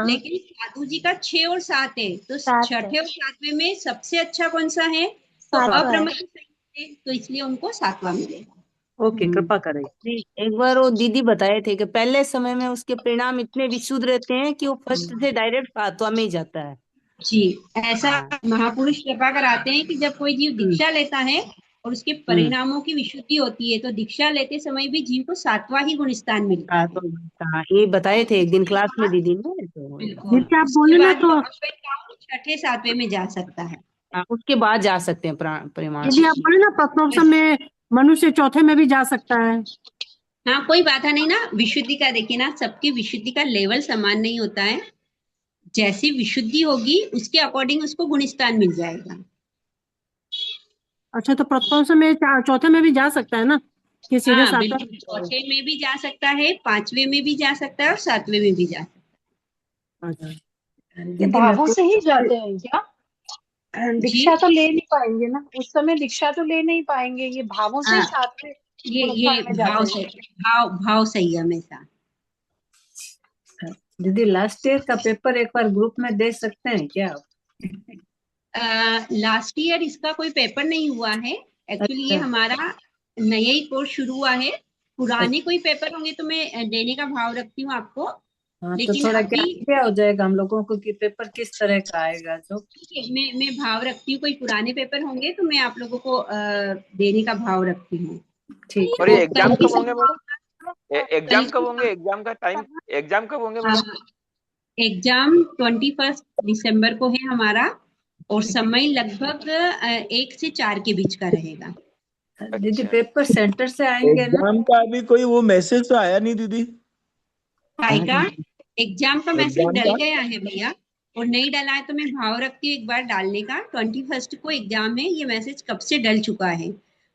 लेकिन साधु जी का 6 और 7 है, तो छठे और सातवें में सबसे अच्छा कौन सा है, तो अप्रमत्त है, तो इसलिए उनको सातवां मिलेगा। ओके, कृपा करें। एक बार वो दीदी बताए थे कि पहले समय में उसके परिणाम इतने विशुद्ध रहते हैं कि वो फर्स्ट से डायरेक्ट सातवां में ही जाता है। जी, ऐसा महापुरुष कृपा कराते हैं कि जब कोई जीव दीक्षा लेता है और उसके परिणामों की विशुद्धि होती है, तो दीक्षा लेते समय भी जीव को सातवां ही गुण स्थान मिलता है। ये बताए थे एक दिन क्लास में दीदी ने, तो बिल्कुल, आप बोले ना तो छठे सातवें में जा सकता है। उसके बाद जा सकते हैं परिणाम। यदि आप बोले ना प्रथमोपशम में मनुष्य चौथे में भी जा सकता है। हाँ, कोई बाधा नहीं ना, विशुद्धि का देखिए ना, सबकी विशुद्धि का लेवल समान नहीं होता है, जैसी विशुद्धि होगी उसके अकॉर्डिंग उसको गुण स्थान मिल जाएगा। अच्छा, तो प्रथमोपशम में चौथे में भी जा सकता है ना, कि सीधे हाँ, सातवें? बिल्कुल, चौथे में भी जा सकता है, पांचवें में भी जा सकता है और सातवें में भी जा सकता है। भावों से ही जाते हैं क्या? दीक्षा तो ले नहीं पाएंगे ना उस समय, दीक्षा तो ले नहीं पाएंगे, ये भावों से सातवें ये भाव सही है हमेशा। दीदी लास्ट ईयर का पेपर एक बार ग्रुप में दे सकते हैं क्या आप? लास्ट ईयर इसका कोई पेपर नहीं हुआ है एक्चुअली, ये हमारा नया ही कोर्स शुरू हुआ है, पुराने कोई पेपर होंगे तो मैं देने का भाव रखती हूँ आपको। हाँ, तो थोड़ा क्या हो जाएगा हम लोगों को कि पेपर किस तरह का आएगा, जो मैं भाव रखती हूँ, कोई पुराने पेपर होंगे तो मैं आप लोगों को देने का भाव रखती हूँ। ठीक। और ये एग्जाम कब होंगे मैडम? एग्जाम कब होंगे? एग्जाम का टाइम, एग्जाम कब होंगे मैडम? एग्जाम 21 दिसंबर को है हमारा, और समय लगभग 1 से 4 के बीच का रहेगा। दीदी पेपर सेंटर से आएंगे ना? एग्जाम का अभी कोई वो मैसेज तो आया नहीं दीदी? का एग्जाम का मैसेज डल गया है भैया, और नहीं डला है तो मैं भाव रखती हूँ एक बार डालने का। 21 को एग्जाम है, ये मैसेज कब से डल चुका है,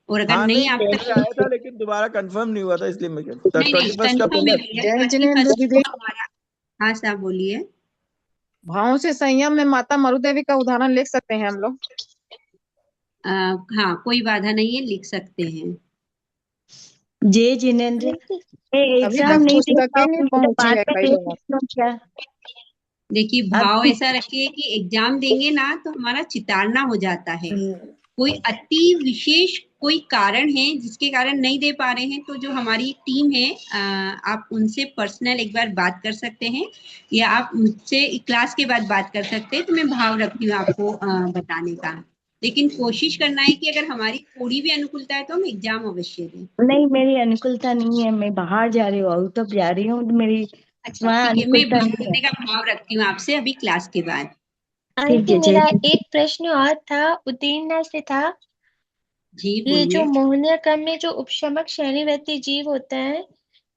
और अगर नहीं आप तक आया था लेकिन दोबारा कंफर्म नहीं हुआ था, इसलिए मैं कहता नहीं, 21 का पेपर। हाँ साहब बोलिए। भावों से संयम में माता मरुदेवी का उदाहरण लिख सकते हैं हम लोग। हाँ, कोई बाधा नहीं है, लिख सकते हैं। जय जिनेंद्र, अभी एग्जाम तक नहीं दे पुस्तकें पाओगे नहीं तो पहुंची बाद है में कई दे जगह। सकते हो क्या? देखिए, भाव अब ऐसा रखिए कि एग्जाम देंगे ना तो हमारा चितारना हो जाता है। कोई अति विशेष कोई कारण है जिसके कारण नहीं दे पा रहे हैं, तो जो हमारी टीम है, आप उनसे पर्सनल एक बार बात कर सकते हैं, या आप मुझसे क्लास के बाद बात कर सकते हैं। तो मैं भाव रखती हूँ आपको बताने का, लेकिन कोशिश करना है कि अगर हमारी थोड़ी भी अनुकूलता है तो हम एग्जाम अवश्य दें। नहीं, मेरी अनुकूलता नहीं है, मैं बाहर जा रही हूँ, आउट ऑफ जा रही हूँ, मेरी अच्छा, वहाँ ठीक है, मैं अनुकूलता बात नहीं है। करने का भाव रखती हूँ आपसे अभी क्लास के बाद। ठीक आंटी है, जय मेरा हिंद। एक प्रश्न और था, उदीरना से था। जी ये जो बोलिए। मोहनीय क्रम में जो उपशमक श्रेणीवर्ती जीव होते हैं,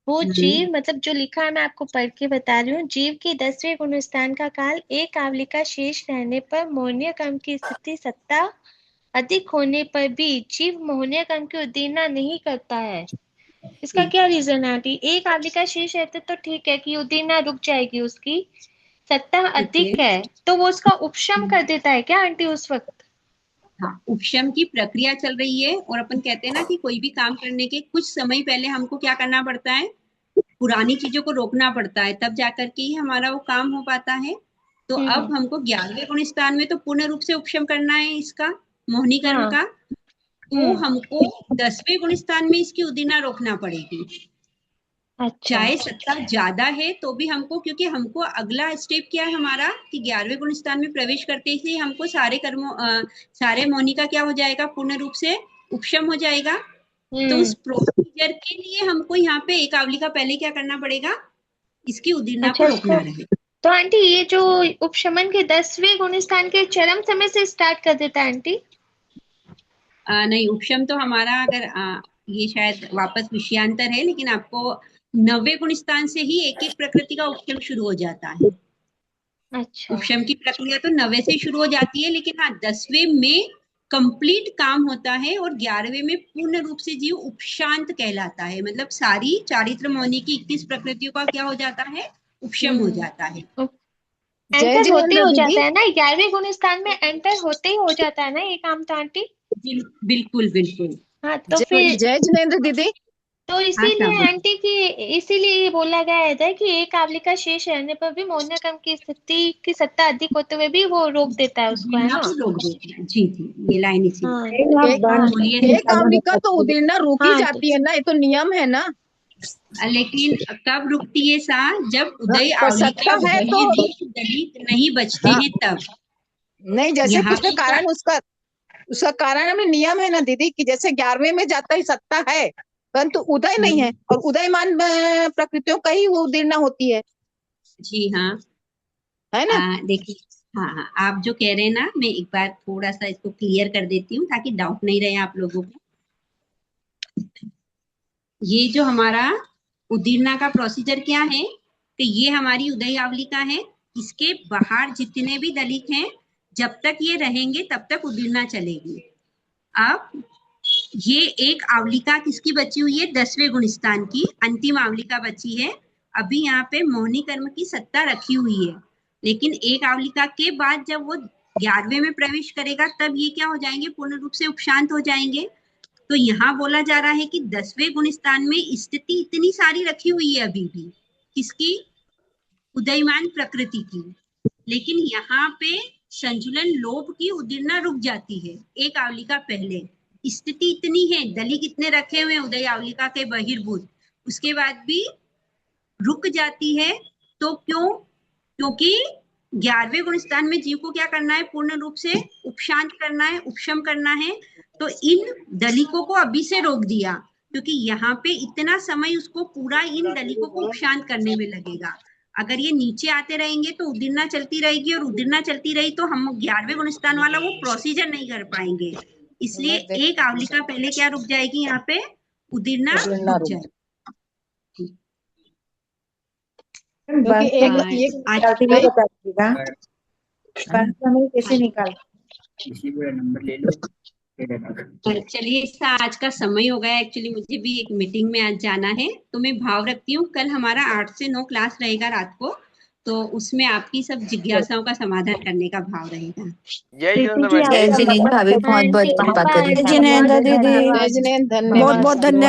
वो जीव मतलब जो लिखा है मैं आपको पढ़ के बता रही हूँ। जीव के 10वें गुणस्थान का काल एक आवलिका शेष रहने पर मोहनीय क्रम की स्थिति सत्ता अधिक होने पर भी जीव मोहनीय क्रम की उदीरना नहीं करता है। इसका क्या रीजन है आंटी? एक आवलिका शेष रहते तो ठीक है कि उदीरना रुक जाएगी, उसकी सत्ता अधिक है तो वो उसका उपशम कर देता है क्या आंटी उस वक्त? हाँ, उपशम की प्रक्रिया चल रही है, और अपन कहते हैं ना कि कोई भी काम करने के कुछ समय पहले हमको क्या करना पड़ता है, पुरानी चीजों को रोकना पड़ता है, तब जाकर के ही हमारा वो काम हो पाता है। तो अब हमको 11वें गुणस्थान में तो पूर्ण रूप से उपशम करना है इसका, मोहनी कर्म का। तो हमको 10वें गुणस्थान में इसकी उदीरना रोकना पड़ेगी। अच्छा। चाहे सत्ता ज्यादा है तो भी हमको, क्योंकि हमको अगला स्टेप क्या है हमारा कि 11वें गुणस्थान में प्रवेश करते ही हमको सारे कर्मों सारे मौनी का क्या हो जाएगा, पूर्ण रूप से उपशम हो जाएगा। तो उस प्रोसीजर के लिए हमको यहाँ पे एक आवलिका पहले क्या करना पड़ेगा, इसकी उदीरना को रोकना रहेगा। तो आंटी ये जो उपशमन के 10वें गुणस्थान के चरम समय से स्टार्ट कर देता है आंटी? नहीं, उपशम तो हमारा अगर ये शायद वापस विषयांतर है, लेकिन आपको 9वें गुणस्थान से ही एक एक प्रकृति का उपशम शुरू हो जाता है। अच्छा। उपशम की प्रक्रिया तो 9वें से शुरू हो जाती है, लेकिन हाँ 10वें में कंप्लीट काम होता है, और 11वें में पूर्ण रूप से जीव उपशांत कहलाता है। मतलब सारी चारित्र मौनी की 21 प्रकृतियों का क्या हो जाता है, उपशम हो जाता है। एंटर होते हो जाता है ना 11वें गुणस्थान में, एंटर होते ही हो जाता है ना ये काम तो आंटी? बिल्कुल बिल्कुल। हाँ तो फिर जय जिनेंद्र दीदी। तो इसीलिए आंटी की, इसीलिए ये बोला गया था कि एक आवलिका शेष रहने पर भी मोहनीय क्रम की स्थिति की सत्ता अधिक होते हुए भी वो रोक देता है उसको, है ना? रोक देता है। जी जी, ये लाइन इसी एक आवलिका तो उदीरना रुक ही जाती है ना, ये तो नियम है ना। लेकिन कब रुकती है सा, जब उदय तो आवलिका सत्ता है तो दलित नहीं बचते हैं तब। नहीं, जैसे कुछ कारण उसका कारण हमें नियम है ना दीदी, कि जैसे 11वें में जाता ही सत्ता है परंतु उदय नहीं है, और उदयमान प्रकृतियों का ही वो उदीरना होती है। जी हाँ, है ना। देखिए, हाँ हाँ, आप जो कह रहे हैं ना, मैं एक बार थोड़ा सा इसको क्लियर कर देती हूँ ताकि डाउट नहीं रहे आप लोगों को। ये जो हमारा उदीरना का प्रोसीजर क्या है, कि ये हमारी उदय आवलिका है, इसके बाहर जितने भी दलित हैं जब तक ये रहेंगे तब तक उदीरना चलेगी। अब ये एक आवलिका किसकी बची हुई है, 10वें गुणस्थान की अंतिम आवलिका बची है। अभी यहाँ पे मोहनी कर्म की सत्ता रखी हुई है, लेकिन एक आवलिका के बाद जब वो 11वें में प्रवेश करेगा तब ये क्या हो जाएंगे, पूर्ण रूप से उपशांत हो जाएंगे। तो यहाँ बोला जा रहा है कि 10वें गुणस्थान में स्थिति इतनी सारी रखी हुई है अभी भी, किसकी, उदयमान प्रकृति की, लेकिन यहाँ पे संजुलन लोभ की उदीरना रुक जाती है एक आवलिका पहले। स्थिति इतनी है, दली कितने रखे हुए उदय आवलिका के बहिर्भूत, उसके बाद भी रुक जाती है। तो क्यों, क्योंकि 11वें गुणस्थान में जीव को क्या करना है, पूर्ण रूप से उपशांत करना है, उपशम करना है। तो इन दलिकों को अभी से रोक दिया, क्योंकि यहाँ पे इतना समय उसको पूरा इन दलिकों को उपशांत करने में लगेगा। अगर ये नीचे आते रहेंगे तो उदीरना चलती रहेगी, और उदीरना चलती रही तो हम 11वें गुणस्थान वाला वो प्रोसीजर नहीं कर पाएंगे। इसलिए एक आवलिका पहले क्या रुक जाएगी, यहाँ पे उदीरना रुक जाएगी। कैसे निकाल। चलिए, इसका आज का समय हो गया, एक्चुअली मुझे भी एक मीटिंग में आज जाना है, तो मैं भाव रखती हूँ कल हमारा 8 से 9 क्लास रहेगा रात को। तो उसमें आपकी सब जिज्ञासाओं का समाधान करने का भाव रहेगा। जय जिनेंद्र जय मैडम। जिनेंद्र भाभी, बहुत बहुत कृपा करिए। जिनेंद्र दीदी, जय जिनेंद्र, बहुत धन्यवाद बहुत धन्यवाद।